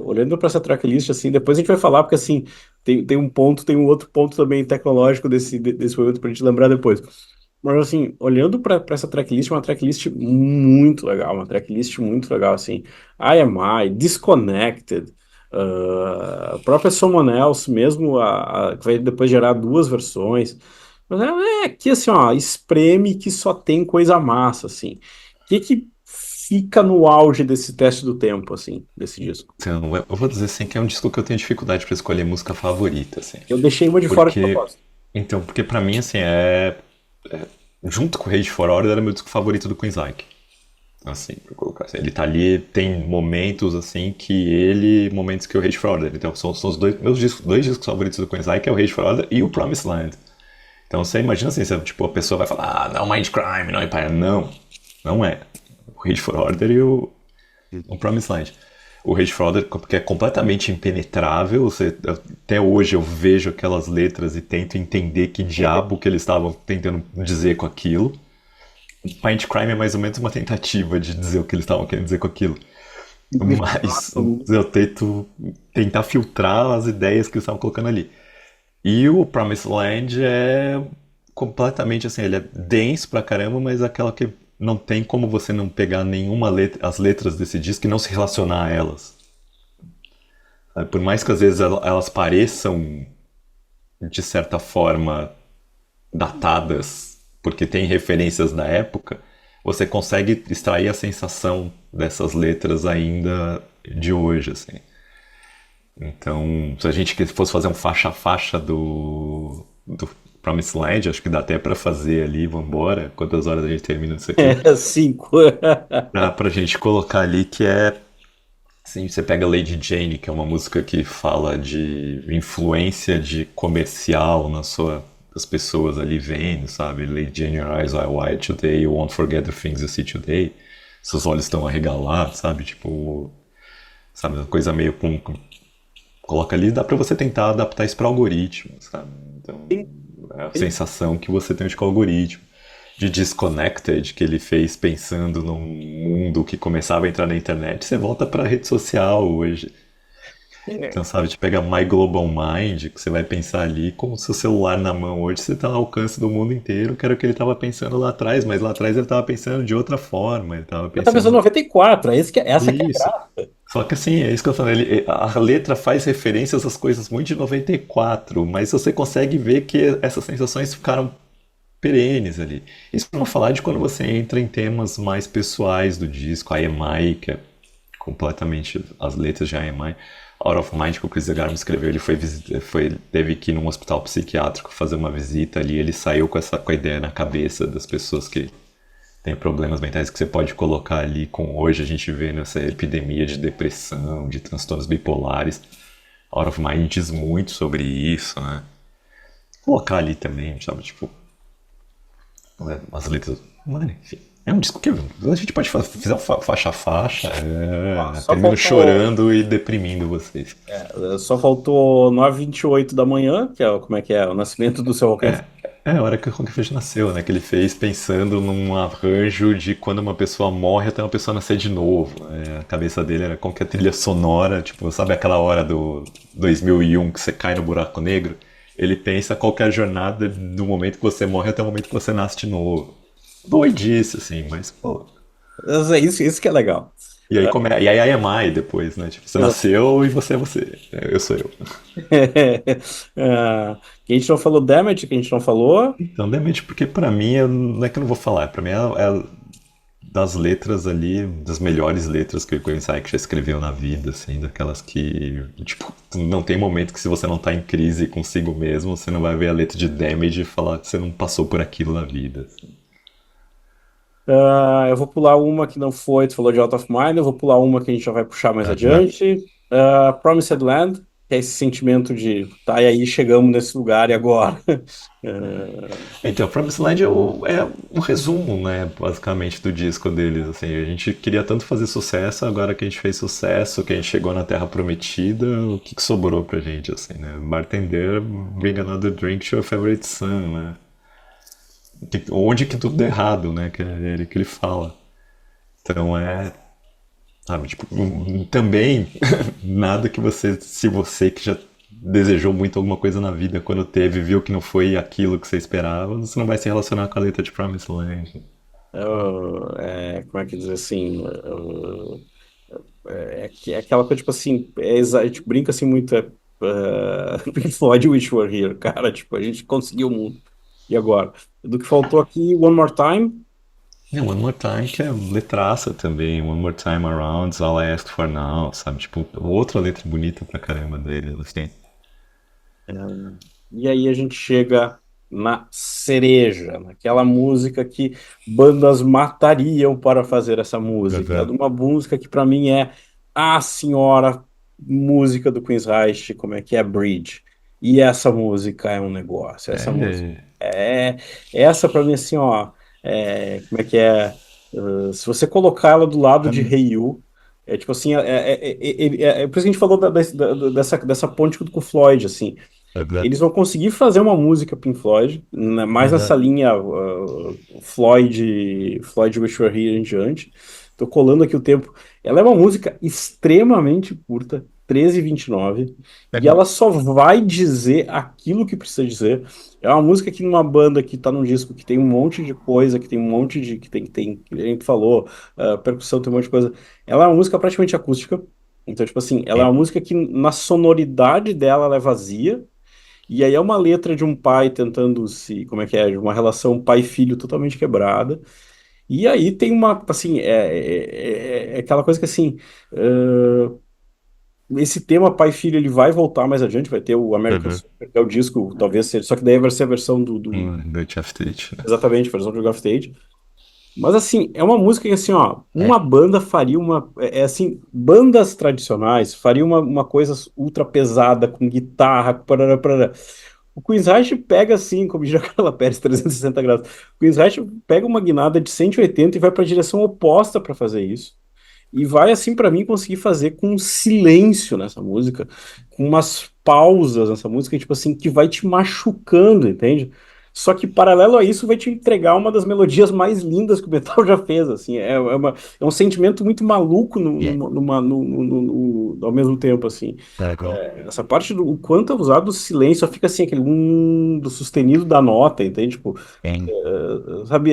Olhando para essa tracklist, assim, depois a gente vai falar, porque assim, tem um ponto, tem um outro ponto também tecnológico desse momento para a gente lembrar depois. Mas assim, olhando para essa tracklist, uma tracklist muito legal, uma tracklist muito legal, assim. I Disconnected, a própria Someone Else, mesmo que vai depois gerar duas versões. Mas é que assim, ó, espreme que só tem coisa massa, assim. O que fica no auge desse teste do tempo, assim, desse disco? Então, eu vou dizer assim que é um disco que eu tenho dificuldade pra escolher música favorita, assim. Eu deixei uma de fora de Porque, propósito. porque pra mim, assim, junto com o Rage for Order, era meu disco favorito do Queensryche. Assim, pra colocar assim. Ele tá ali, tem momentos, assim, momentos que o Rage for Order. Então, são os dois discos favoritos do Queensryche, que é o Rage for Order e o Promised Land. Então, você imagina assim, você, tipo, a pessoa vai falar, não, Mindcrime, não, Empire. Não, não é. O Rage for Order e o Promised Land. O Rage for Order, porque é completamente impenetrável. Até hoje eu vejo aquelas letras e tento entender que diabo que eles estavam tentando dizer com aquilo. Pint Crime é mais ou menos uma tentativa de dizer o que eles estavam querendo dizer com aquilo. Mas eu tento tentar filtrar as ideias que eles estavam colocando ali. E o Promised Land é completamente assim, ele é denso pra caramba, mas é aquela que não tem como você não pegar nenhuma letra, as letras desse disco e não se relacionar a elas. Sabe? Por mais que às vezes elas pareçam, de certa forma, datadas, porque tem referências da época, você consegue extrair a sensação dessas letras ainda de hoje, assim. Então, se a gente fosse fazer um faixa a faixa do Promised Land, acho que dá até pra fazer ali, vambora, quantas horas a gente termina isso aqui, É, cinco. dá pra gente colocar ali que é, assim, você pega Lady Jane, que é uma música que fala de influência de comercial das pessoas ali vendo, sabe? Lady Jane, your eyes are wide today, you won't forget the things you see today. Seus olhos estão arregalados, sabe? Tipo, sabe, uma coisa meio coloca ali, dá pra você tentar adaptar isso pra algoritmo, sabe? Então, é a sensação que você tem de com o algoritmo. De Disconnected, que ele fez pensando num mundo que começava a entrar na internet, você volta pra rede social hoje. Então, sabe, te pega My Global Mind, que você vai pensar ali com o seu celular na mão hoje, você tá ao alcance do mundo inteiro, que era o que ele tava pensando lá atrás, mas lá atrás ele tava pensando de outra forma, ele tava Eu tava pensando em pensando 94, essa que é a isso. graça. Só que assim, é isso que eu falei, a letra faz referências às coisas muito de 94, mas você consegue ver que essas sensações ficaram perenes ali. Isso pra não falar de quando você entra em temas mais pessoais do disco, a EMI, que é completamente as letras de EMI. Out of Mind, que o Chris Garman escreveu, ele teve que ir num hospital psiquiátrico fazer uma visita ali, ele saiu com a ideia na cabeça das pessoas que têm problemas mentais que você pode colocar ali com hoje a gente vê nessa epidemia de depressão, de transtornos bipolares. Out of Mind diz muito sobre isso, né? Colocar ali também, sabe, tipo, as letras. Mano, enfim. É um disco que a gente pode fazer um faixa a faixa. Ó, só Termino faltou, chorando e deprimindo vocês. só faltou 9h28 da manhã, que é, como é que é? O nascimento do seu Rock and Roll. É a hora que o Rock Fest nasceu, né? Que ele fez pensando num arranjo de quando uma pessoa morre até uma pessoa nascer de novo. A cabeça dele era como que a trilha sonora, tipo, sabe aquela hora do 2001 que você cai no buraco negro? Ele pensa qual que é a jornada do momento que você morre até o momento que você nasce de novo. Doidice, assim, mas, pô. Isso que é legal. E aí a EMI depois, né? Tipo, você nasceu e você é você. Eu sou eu. Que a gente não falou Damage, que a gente não falou. Então, Demet, porque pra mim, não é que eu não vou falar, pra mim das letras ali, das melhores letras que o Queen Psyche já escreveu na vida, assim, daquelas que, tipo, não tem momento que se você não tá em crise consigo mesmo, você não vai ver a letra de Damage e falar que você não passou por aquilo na vida. Assim. Eu vou pular uma que não foi, tu falou de Out of Mind, eu vou pular uma que a gente já vai puxar mais Já, adiante. Promised Land. que é esse sentimento de, tá, e aí chegamos nesse lugar e agora? Então, Promised Land é um resumo, né, basicamente, do disco deles. Assim, a gente queria tanto fazer sucesso, agora que a gente fez sucesso, que a gente chegou na Terra Prometida, o que sobrou pra gente, assim, né? Bartender, bring another drink to your favorite son, né? Onde que tudo deu errado, né? Que é ele que ele fala. Então sabe, tipo, também nada que você, se você que já desejou muito alguma coisa na vida, quando teve, viu que não foi aquilo que você esperava, você não vai se relacionar com a letra de Promised Land. Como é que diz assim? É aquela coisa, tipo assim, a gente brinca assim muito, Pink Floyd Wish You Were Here, cara, tipo, a gente conseguiu o mundo. E agora? Do que faltou aqui, One More Time. Não, One More Time que é letraça também, One More Time Around, All I Ask For Now, sabe? Tipo, outra letra bonita pra caramba dele, assim. É, E aí a gente chega na cereja, naquela música que bandas matariam para fazer essa música. É Uhum. de uma música que para mim é a senhora música do Queensryche, como é que é Bridge. E essa música é um negócio, essa música É, é essa para mim assim, ó, como é que é? Se você colocar ela do lado de é, Hey You, é tipo assim, por isso que a gente falou dessa ponte com o Floyd, assim. Eles vão conseguir fazer uma música Pink Floyd, mais nessa uhum. linha Floyd Wish You Were Here em diante. Tô colando aqui o tempo. Ela é uma música extremamente curta, 13:29, e ela só vai dizer aquilo que precisa dizer. É uma música que numa banda que tá num disco que tem um monte de coisa, que tem um monte de que a gente falou, percussão, tem um monte de coisa. Ela é uma música praticamente acústica. Então, tipo assim, ela é uma música que na sonoridade dela ela é vazia. E aí é uma letra de um pai tentando se, como é que é, de uma relação pai-filho totalmente quebrada. E aí tem uma, assim, é aquela coisa que assim, esse tema pai-filho ele vai voltar mais adiante, vai ter o American Uhum. Super, que é o disco, talvez seja, só que daí vai ser a versão Noite After It, né? exatamente, a versão do League of Stage. Mas assim, é uma música que assim, ó, É. uma banda faria uma, assim, bandas tradicionais fariam uma coisa ultra pesada com guitarra, parará, parará. O Queen's Reich pega assim, como diz a Carla Pérez, 360 graus. O Queen's Reich pega uma guinada de 180 e vai para a direção oposta para fazer isso. E vai, assim, para mim, conseguir fazer com um silêncio nessa música, com umas pausas nessa música, tipo assim, que vai te machucando, entende? Só que, paralelo a isso, vai te entregar uma das melodias mais lindas que o metal já fez, assim. É um sentimento muito maluco Yeah. ao mesmo tempo, assim. Legal. Essa parte do o quanto é usado o silêncio, só fica assim, aquele do sustenido da nota, entende? Tipo, Bem. sabe,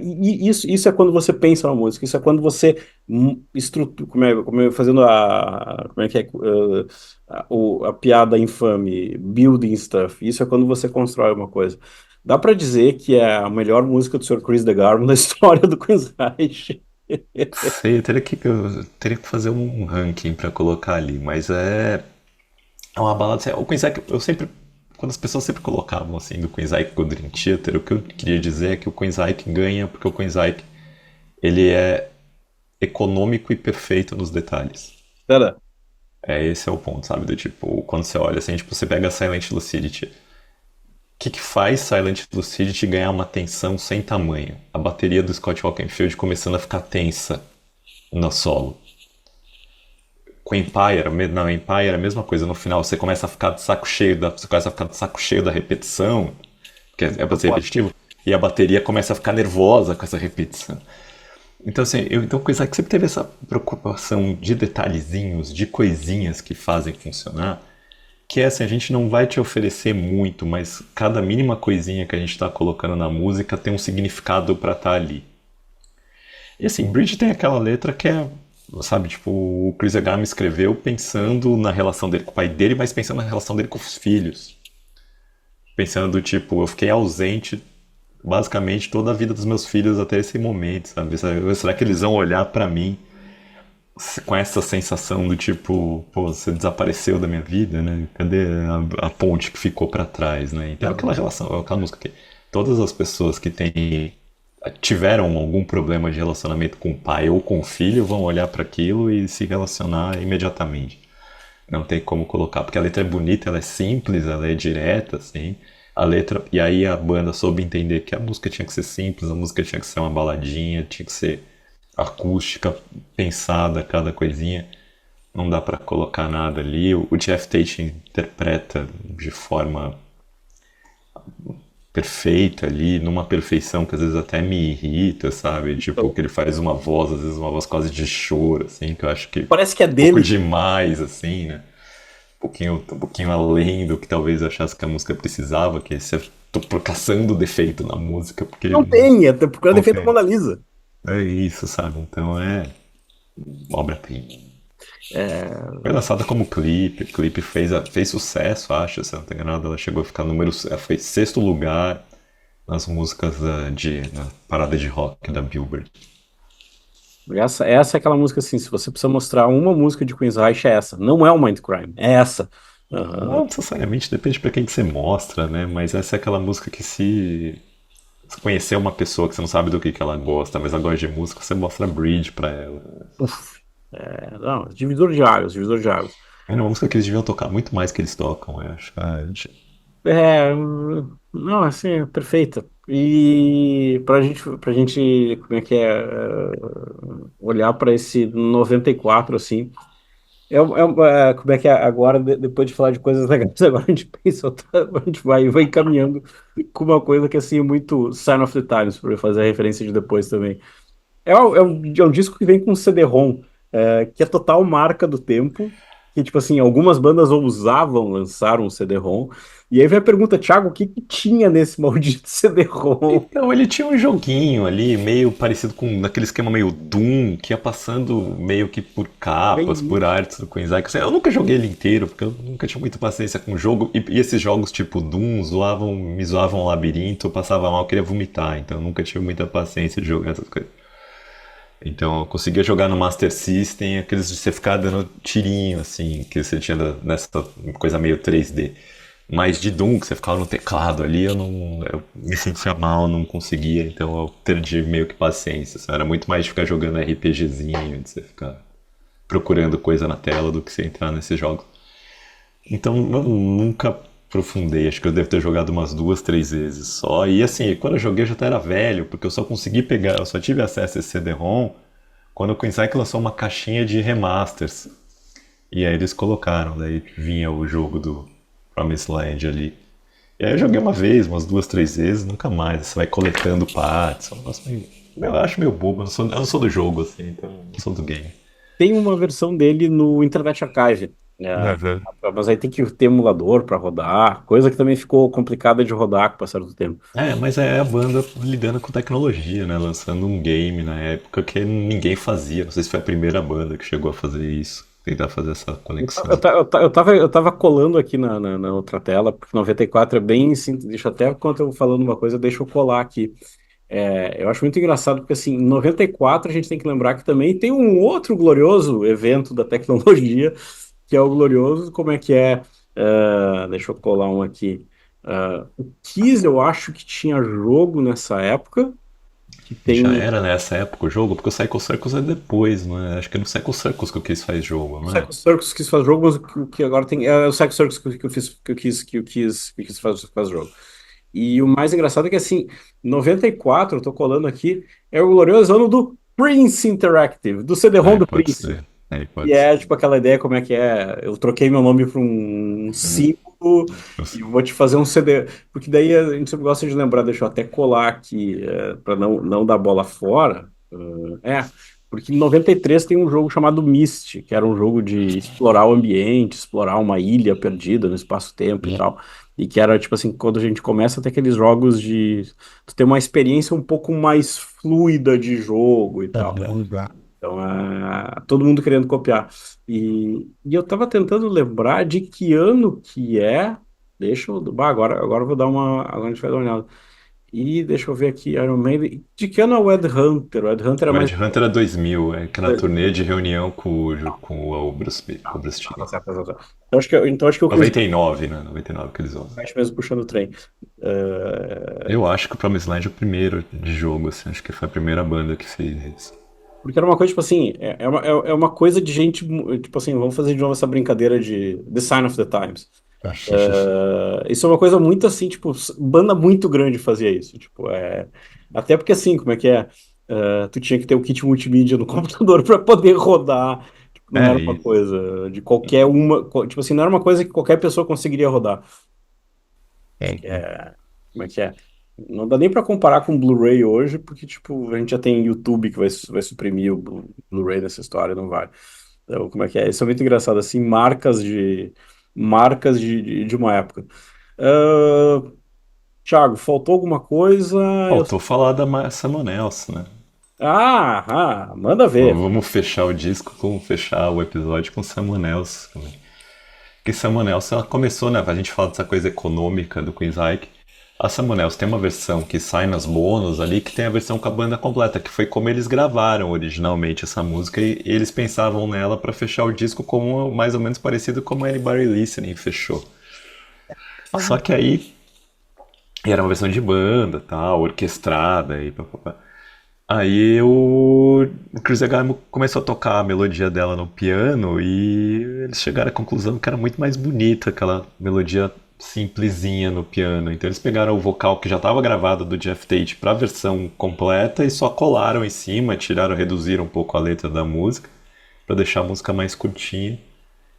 isso é quando você pensa na música, isso é quando você estrutura, fazendo como é que é, a piada infame, building stuff, isso é quando você constrói uma coisa. Dá pra dizer que é a melhor música do Sr. Chris DeGarmo da história do Queensrÿche. Sei, eu teria que fazer um ranking pra colocar ali, mas é uma balada. Assim, o Queen Ike, eu sempre. Quando as pessoas sempre colocavam assim do Queen Ike com o Dream Theater, o que eu queria dizer é que o Queen Ike ganha porque o Queen Ike ele é econômico e perfeito nos detalhes. Cara, Esse é o ponto, sabe? Do tipo, quando você olha assim, tipo, você pega Silent Lucidity. O que faz Silent Lucidity ganhar uma tensão sem tamanho? A bateria do Scott Walkenfield começando a ficar tensa no solo. Com Empire, não, Empire é a mesma coisa. No final você começa a ficar de saco cheio você começa a ficar de saco cheio da repetição, que é pra ser repetitivo, e a bateria começa a ficar nervosa com essa repetição. Então, assim, então coisa que sempre teve essa preocupação de detalhezinhos, de coisinhas que fazem funcionar, que é assim, a gente não vai te oferecer muito, mas cada mínima coisinha que a gente está colocando na música tem um significado para estar ali. E assim, Bridge tem aquela letra que é, sabe, tipo, o Chris Agama escreveu pensando na relação dele com o pai dele, mas pensando na relação dele com os filhos. Pensando do tipo, eu fiquei ausente basicamente toda a vida dos meus filhos até esse momento, sabe? Será que eles vão olhar pra mim com essa sensação do tipo, pô, você desapareceu da minha vida, né? Cadê a ponte que ficou pra trás, né? Então aquela relação, aquela música que todas as pessoas que tiveram algum problema de relacionamento com o pai ou com o filho vão olhar para aquilo e se relacionar imediatamente. Não tem como colocar, porque a letra é bonita, ela é simples, ela é direta, assim. A letra. E aí a banda soube entender que a música tinha que ser simples, a música tinha que ser uma baladinha, tinha que ser acústica, pensada, cada coisinha. Não dá pra colocar nada ali. O Jeff Tate interpreta de forma perfeita ali, numa perfeição que às vezes até me irrita, sabe? Tipo, Então, que ele faz uma voz, às vezes uma voz quase de choro, assim, que eu acho que parece que é um pouco dele. demais, assim, né? Um pouquinho além do que talvez eu achasse que a música precisava, que esse tô caçando defeito na música, porque Não tem, até porque é não defeito da tem. Mona Lisa. É isso, sabe? Então é obra-prima. É, Foi lançada como clipe, o clipe fez sucesso, acho, se eu não tô enganado, ela chegou a ficar foi sexto lugar nas músicas na parada de rock da Billboard. essa é aquela música assim, se você precisa mostrar uma música de Queen's Reich, é essa. Não é o Mindcrime, é essa. Aham. Não necessariamente, depende pra quem que você mostra, né? Mas essa é aquela música que se conhecer uma pessoa que você não sabe do que ela gosta, mas ela gosta de música, você mostra Bridge pra ela. Uf. Não, divisor de águas, divisor de águas. É uma música que eles deviam tocar muito mais que eles tocam, eu acho. Não, assim, é perfeita. E pra gente, como é que é, olhar para esse 94 assim, como é que é, agora, depois de falar de coisas legais, agora a gente pensa, a gente vai caminhando com uma coisa que, assim, é muito Sign of the Times, para fazer a referência de depois também. É um disco que vem com CD-ROM, que é total marca do tempo, que, tipo assim, algumas bandas ousavam lançar um CD-ROM, e aí vem a pergunta, Thiago, o que que tinha nesse maldito CD-ROM? Então, ele tinha um joguinho ali, meio parecido com aquele esquema meio Doom, que ia passando meio que por capas, Bem por isso. artes do Queen Isaac. Eu nunca joguei ele inteiro, porque eu nunca tinha muita paciência com o jogo. E esses jogos tipo Doom me zoavam o labirinto, eu passava mal, eu queria vomitar. Então eu nunca tive muita paciência de jogar essas coisas. Então eu conseguia jogar no Master System, aqueles de você ficar dando tirinho, assim, que você tinha nessa coisa meio 3D. Mas de Doom, que você ficava no teclado ali, eu me sentia mal, não conseguia, então eu perdi meio que paciência. Era muito mais de ficar jogando RPGzinho, de você ficar procurando coisa na tela do que você entrar nesses jogos. Então eu nunca aprofundei, acho que eu devo ter jogado umas duas, três vezes só. E assim, quando eu joguei eu já era velho, porque eu só consegui pegar, eu só tive acesso a esse CD-ROM quando o Coinside lançou uma caixinha de remasters. E aí eles colocaram, daí vinha o jogo do Promised Land ali. E aí eu joguei uma vez, umas duas, três vezes, nunca mais. Você vai coletando partes. É um negócio eu acho meio bobo, eu não sou do jogo, assim, então eu não sou do game. Tem uma versão dele no Internet Archive, né? Uhum. Mas aí tem que ter emulador para rodar, coisa que também ficou complicada de rodar com o passar do tempo. Mas é a banda lidando com tecnologia, né? Lançando um game na época que ninguém fazia. Não sei se foi a primeira banda que chegou a fazer isso. Tentar fazer essa conexão. Eu tava colando aqui na outra tela, porque 94 é bem simples. Deixa eu até, enquanto eu vou falando uma coisa, deixa eu colar aqui. Eu acho muito engraçado, porque assim, em 94 a gente tem que lembrar que também tem um outro glorioso evento da tecnologia, que é o glorioso, como é que é? Deixa eu colar um aqui. O Kiss, eu acho que tinha jogo nessa época, que Já tem. era nessa época o jogo, porque o Psycho Circus é depois, não é? Acho que é no Psycho Circus que o Kiss faz jogo, O não é? Psycho Circus quis fazer jogo, mas o que agora tem é o Psycho Circus que eu fiz, que eu quis faz jogo. E o mais engraçado é que assim, 94, eu tô colando aqui, é o glorioso ano do Prince Interactive, do CD-ROM Aí do pode Prince. ser. Aí E pode ser. é tipo aquela ideia como é que é, eu troquei meu nome para um símbolo e vou te fazer um CD, porque daí a gente sempre gosta de lembrar, deixa eu até colar aqui, para não dar bola fora. Porque em 93 tem um jogo chamado Myst, que era um jogo de explorar o ambiente, explorar uma ilha perdida no espaço-tempo e tal. E que era, tipo assim, quando a gente começa a ter aqueles jogos de tu ter uma experiência um pouco mais fluida de jogo e tal. Então, todo mundo querendo copiar. E eu tava tentando lembrar de que ano que é. Deixa eu. Agora eu vou dar uma. Agora a gente vai dar uma olhada. E deixa eu ver aqui, Iron Maiden. De que ano é o Ed Hunter? O Ed Hunter é O mais. Red Hunter é 2000, que é na turnê de reunião com o Bruce Tá Timm. certo, tá certo, tá certo. Então acho que o Chris 99, né? 99 que eles usam. Pratt mesmo puxando o trem. Eu acho que o Promised Land é o primeiro de jogo, assim. Acho que foi a primeira banda que fez isso. Porque era uma coisa, tipo assim, é uma coisa de gente, tipo assim, vamos fazer de novo essa brincadeira de The Sign of the Times. Isso é uma coisa muito assim, tipo, banda muito grande fazia isso. Tipo, até porque assim, como é que é? Tu tinha que ter o kit multimídia no computador para poder rodar. Tipo, não É era uma isso. coisa de qualquer uma. Tipo assim, não era uma coisa que qualquer pessoa conseguiria rodar. Como é que é? Não dá nem para comparar com o Blu-ray hoje, porque, tipo, a gente já tem YouTube que vai suprimir o Blu-ray nessa história, não vai. Então, como é que é? Isso é muito engraçado, assim, marcas de uma época. Ah, Thiago, faltou alguma coisa? Faltou falar da Massa Monelso, né? Manda ver. Vamos fechar o disco com fechar o episódio com Samuel Nelson também. Porque Samuel Nelson ela começou, né? A gente fala dessa coisa econômica do Queensryche. A Samuel Nelson tem uma versão que sai nas bônus ali, que tem a versão com a banda completa, que foi como eles gravaram originalmente essa música e eles pensavam nela para fechar o disco como mais ou menos parecido como Anybody Listening fechou. Só que aí e era uma versão de banda, tal, orquestrada e papapá. Aí o Chris Agamo começou a tocar a melodia dela no piano e eles chegaram à conclusão que era muito mais bonita aquela melodia simplesinha no piano. Então eles pegaram o vocal que já estava gravado do Jeff Tate para a versão completa e só colaram em cima, tiraram, reduziram um pouco a letra da música para deixar a música mais curtinha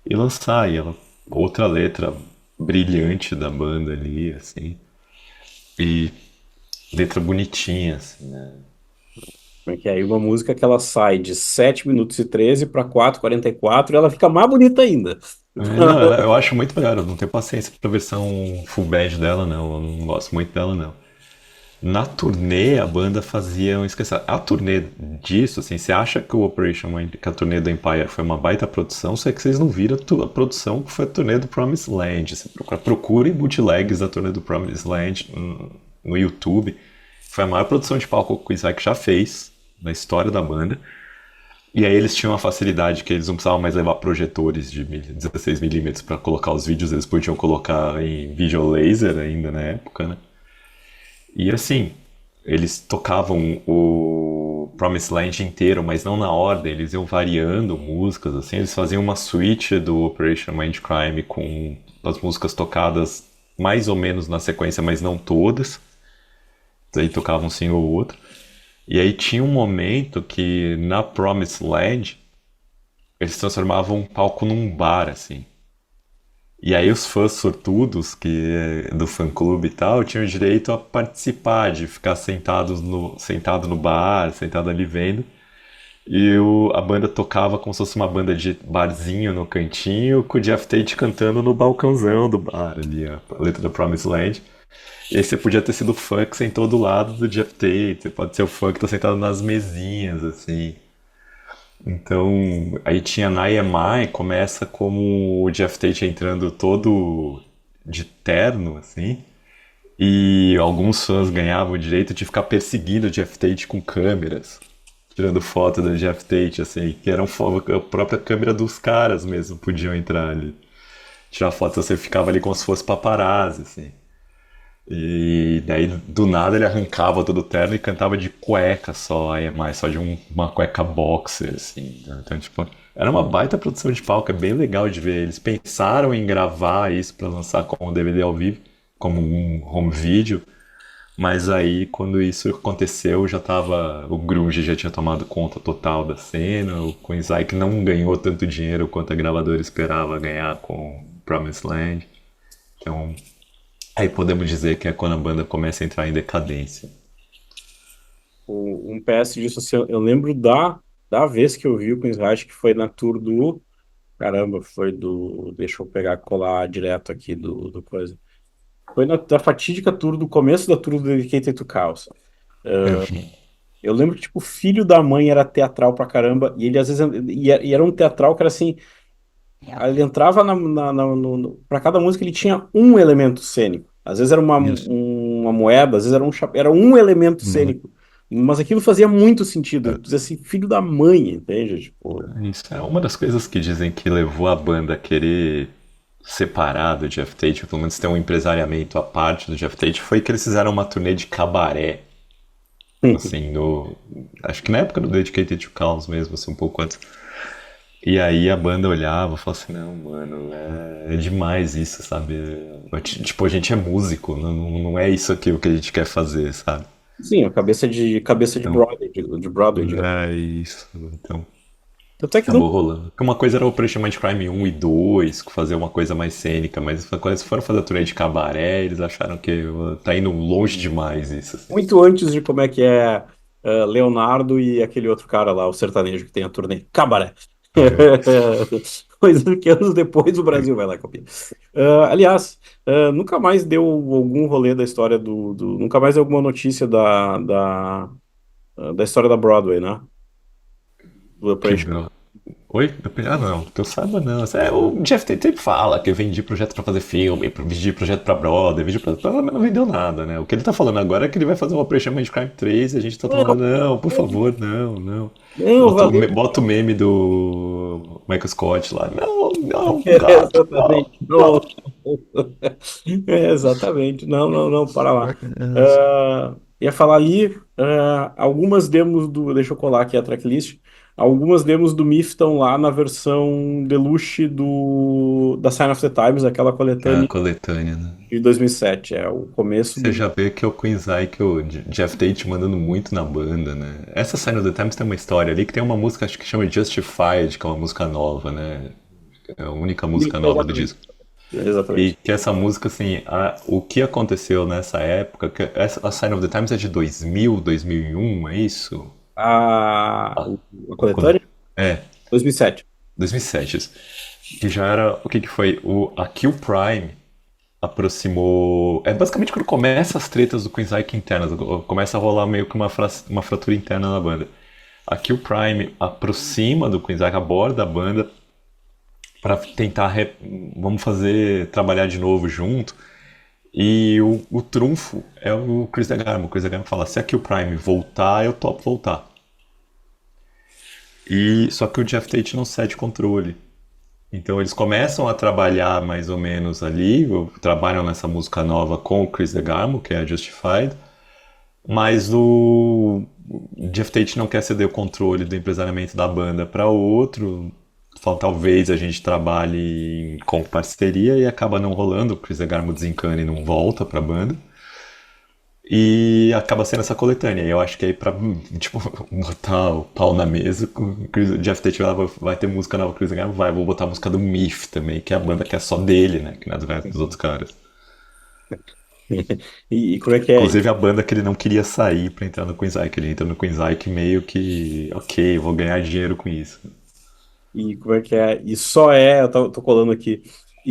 e lançar. E ela, outra letra brilhante da banda ali, assim. E letra bonitinha, assim, né? Como é que é? Aí uma música que ela sai de 7 minutos e 13 para 4:44 e ela fica mais bonita ainda. Não, eu acho muito melhor, eu não tenho paciência pra versão full band dela, não. Eu não gosto muito dela, não. Na turnê, a banda fazia um esqueci. A turnê disso, assim, você acha que o Operation Mind, que a turnê do Empire foi uma baita produção, só é que vocês não viram a produção que foi a turnê do Promised Land. Você procure bootlegs da turnê do Promised Land no YouTube. Foi a maior produção de palco que o Isaac já fez na história da banda. E aí eles tinham a facilidade que eles não precisavam mais levar projetores de 16mm para colocar os vídeos, eles podiam colocar em visual laser ainda na época, né? E assim, eles tocavam o Promised Land inteiro, mas não na ordem, eles iam variando músicas, assim, eles faziam uma suite do Operation Mindcrime com as músicas tocadas mais ou menos na sequência, mas não todas. Daí tocavam um single ou outro. E aí tinha um momento que na Promised Land eles transformavam um palco num bar, assim. E aí os fãs sortudos do fã-clube e tal tinham direito a participar, de ficar sentado no bar, sentado ali vendo. E a banda tocava como se fosse uma banda de barzinho no cantinho, com o Jeff Tate cantando no balcãozão do bar ali, a letra da Promised Land. E aí você podia ter sido o fã que sentou do lado do Jeff Tate, você pode ser o fã que tá sentado nas mesinhas, assim. Então, aí tinha na EMI, começa como o Jeff Tate entrando todo de terno, assim, e alguns fãs ganhavam o direito de ficar perseguindo o Jeff Tate com câmeras, tirando foto do Jeff Tate, assim, que eram a própria câmera dos caras mesmo, podiam entrar ali. Tirar foto, você ficava ali como se fosse paparazzi, assim. E daí, do nada, ele arrancava todo o terno e cantava de cueca só, aí é mais só de uma cueca boxer, assim. Né? Então, tipo, era uma baita produção de palco, é bem legal de ver. Eles pensaram em gravar isso pra lançar como DVD ao vivo, como um home video, mas aí, quando isso aconteceu, já tava. O Grunge já tinha tomado conta total da cena, o Queensryche não ganhou tanto dinheiro quanto a gravadora esperava ganhar com Promised Land. Então, aí podemos dizer que é quando a banda começa a entrar em decadência. Um PS disso, assim, eu lembro da vez que eu vi o Queen's Reich, que foi na tour do. Caramba, foi do. Deixa eu pegar, colar direto aqui do coisa. Foi da fatídica tour do começo da tour do Dedicated to Chaos. Eu, Eu lembro que, tipo, o filho da mãe era teatral pra caramba, e ele às vezes. E era um teatral que era assim. Ele entrava pra cada música, ele tinha um elemento cênico. Às vezes era isso. uma moeda, às vezes era era um elemento Uhum. cênico. Mas aquilo fazia muito sentido. Dizer assim, filho da mãe, entende? Tipo, Isso é uma das coisas que dizem que levou a banda a querer separar do Jeff Tate, ou pelo menos ter um empresariamento à parte do Jeff Tate, foi que eles fizeram uma turnê de cabaré assim, no, acho que na época do Dedicated to Chaos mesmo, assim, um pouco antes. E aí a banda olhava e falava assim, não, mano, é demais isso, sabe? Tipo, a gente é músico, não é isso aqui o que a gente quer fazer, sabe? Sim, a cabeça de Então, Broadway, de Broadway, diga. é isso. Então, Tanto é que não. acabou rolando. Porque uma coisa era o Operation Mindcrime 1 e 2, fazer uma coisa mais cênica, mas quando eles foram fazer a turnê de cabaré, eles acharam que tá indo longe demais isso. Assim. Muito antes de como é que é Leonardo e aquele outro cara lá, o sertanejo que tem a turnê. Cabaré. É. Coisa que anos depois o Brasil vai lá e copia. Aliás, nunca mais deu algum rolê da história nunca mais deu alguma notícia da história da Broadway, né? Do Que Operation. bro. Oi? Ah, não, que eu saiba não. É, o Jeff Tate sempre fala que vendi projeto pra fazer filme, vendi projeto pra Broadway, vendi projeto pra... mas não vendeu nada, né? O que ele tá falando agora é que ele vai fazer um Operation Mindcrime 3 e a gente tá Não, falando, não, por favor, não, não. não, valeu. Bota o meme do Michael Scott lá. Não, não, gato, não, Exatamente. não. Não. Exatamente. Não, não, não, para lá. Essa. Ia falar ali, algumas demos do. Deixa eu colar aqui a tracklist. Algumas demos do Myth estão lá na versão deluxe da Sign of the Times, aquela É a coletânea coletânea, né? de 2007. É o começo Você do. já vê que é o Quinzai, que o Jeff Tate mandando muito na banda, né? Essa Sign of the Times tem uma história ali que tem uma música, acho que chama Justified, que é uma música nova, né? É a única música nova do Exatamente. disco. E Exatamente. que essa música, assim, o que aconteceu nessa época, a Sign of the Times é de 2000, 2001, é isso? A, Ah, a quando, coletânea? é, 2007. 2007. Isso. Que já era, o que que foi? A Kill Prime aproximou. É basicamente quando começa as tretas do Queen's internas, começa a rolar meio que uma fratura interna na banda. Aqui o Prime aproxima do Queen's, aborda a banda para tentar vamos fazer trabalhar de novo junto. E o trunfo é o Chris DeGarmo. O Chris DeGarmo fala: se aqui o Prime voltar, eu topo voltar. E só que o Jeff Tate não cede controle. Então eles começam a trabalhar mais ou menos ali, trabalham nessa música nova com o Chris DeGarmo, que é a Justified, mas o Jeff Tate não quer ceder o controle do empresariamento da banda para outro. Fala, talvez a gente trabalhe com parceria e acaba não rolando. O Chris DeGarmo desencana e não volta para a banda. E acaba sendo essa coletânea. E eu acho que aí pra, tipo, botar o pau na mesa, o Jeff Tate vai ter música nova, Chris Garner vai, vou botar a música do Myth também, que é a banda que é só dele, né? Que não é dos outros caras. E como é que é? Inclusive a banda que ele não queria sair pra entrar no Queensryche, que ele entra no Queensryche meio que, ok, vou ganhar dinheiro com isso. E como é que é? E eu tô colando aqui.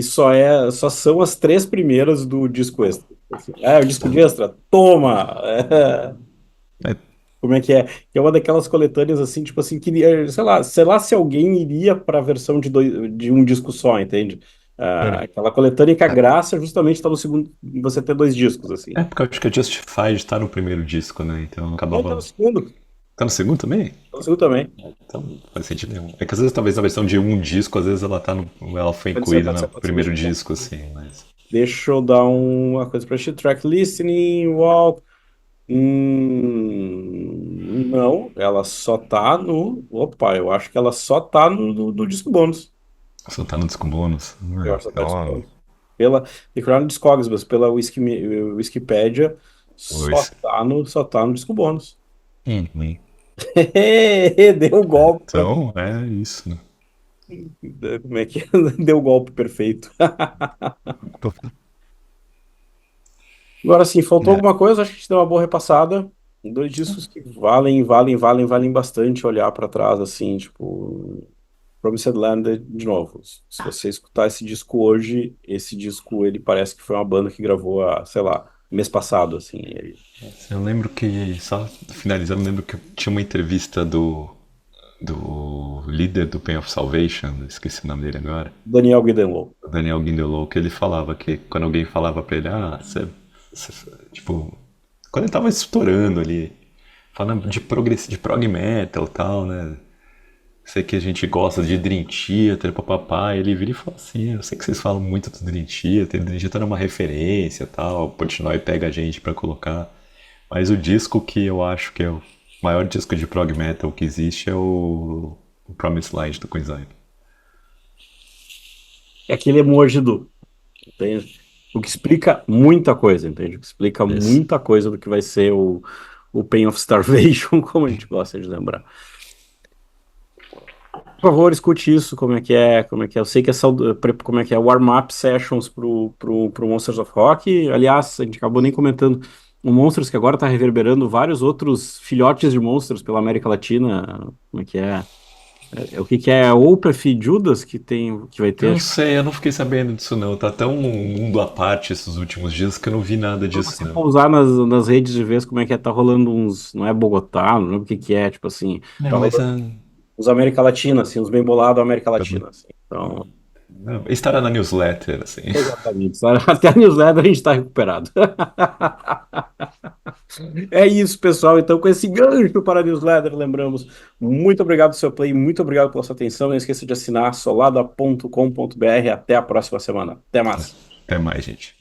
Só são as três primeiras do disco extra. Assim, o disco de extra? Toma! É, Como é que é? Que é uma daquelas coletâneas assim, tipo assim, que sei lá se alguém iria para a versão de um disco só, entende? Aquela coletânea que a graça justamente está no segundo, em você ter dois discos, assim. porque eu acho que a Justified tá no primeiro disco, né? Então É, tá no acabava. segundo. Tá no segundo também? Tá no segundo também. Então não faz sentido nenhum. É que às vezes talvez na versão de um disco, às vezes ela tá no. Ela foi Pode ser, incluída pode no ser, pode ser. Deixa primeiro eu, disco, assim, mas. deixa eu dar uma coisa para ti. Track listening, walk. Não, ela só tá no. Opa, eu acho que ela só tá no disco bônus. Só tá no disco bônus. Eu acho que só tá no disco Então, bônus. Pela The Crown Discogs, pela Wikipedia, pois. só tá no disco bônus. Uhum. Deu o golpe pra mim. Então, é isso, né? Como é que é? Deu o golpe perfeito. Agora sim, faltou É, alguma coisa? Acho que a gente deu uma boa repassada. Dois discos que valem bastante olhar para trás, assim, tipo. Promised Land, de novo, se você escutar esse disco hoje, esse disco, ele parece que foi uma banda que gravou, sei lá, mês passado, assim. eu lembro que, só finalizando, eu lembro que tinha uma entrevista do líder do Pain of Salvation, esqueci o nome dele agora, Daniel Guidenlow. o Daniel Guindelow, que ele falava que quando alguém falava pra ele, tipo, quando ele tava estourando ali, falando de prog metal e tal, né? Sei que a gente gosta de Dream Theater, papapá. Ele vira e fala assim: eu sei que vocês falam muito do Dream Theater, Dream Theater é uma referência e tal. O Portnoy pega a gente pra colocar. Mas o disco que eu acho que é o maior disco de prog metal que existe é o Promised Land do Queen's. É aquele emoji do, entende? O que explica muita coisa, entende? O que explica Esse. muita coisa do que vai ser o Pain of Starvation, como a gente gosta de lembrar. Por favor, escute isso, como é que é, como é que é. Eu sei que é, como é que é, warm-up sessions pro Monsters of Rock. Aliás, a gente acabou nem comentando o Monsters, que agora está reverberando vários outros filhotes de Monsters pela América Latina. Como é que é? O que que é? Opeth e Judas que tem, que vai ter, Não acho que sei, eu não fiquei sabendo disso não. Tá tão um mundo à parte esses últimos dias que eu não vi nada se disso você não. pousar nas redes de vez como é que é, tá rolando uns, não é Bogotá, não lembro o que que é, tipo assim, É, tá mas rolando uns América Latina, assim, uns bem bolados América Latina, assim. Então, estará na newsletter, assim. exatamente. Até a newsletter a gente está recuperado. É isso, pessoal. Então, com esse gancho para a newsletter, lembramos. Muito obrigado pelo seu play, muito obrigado pela sua atenção. Não esqueça de assinar solada.com.br. Até a próxima semana. Até mais. Até mais, gente.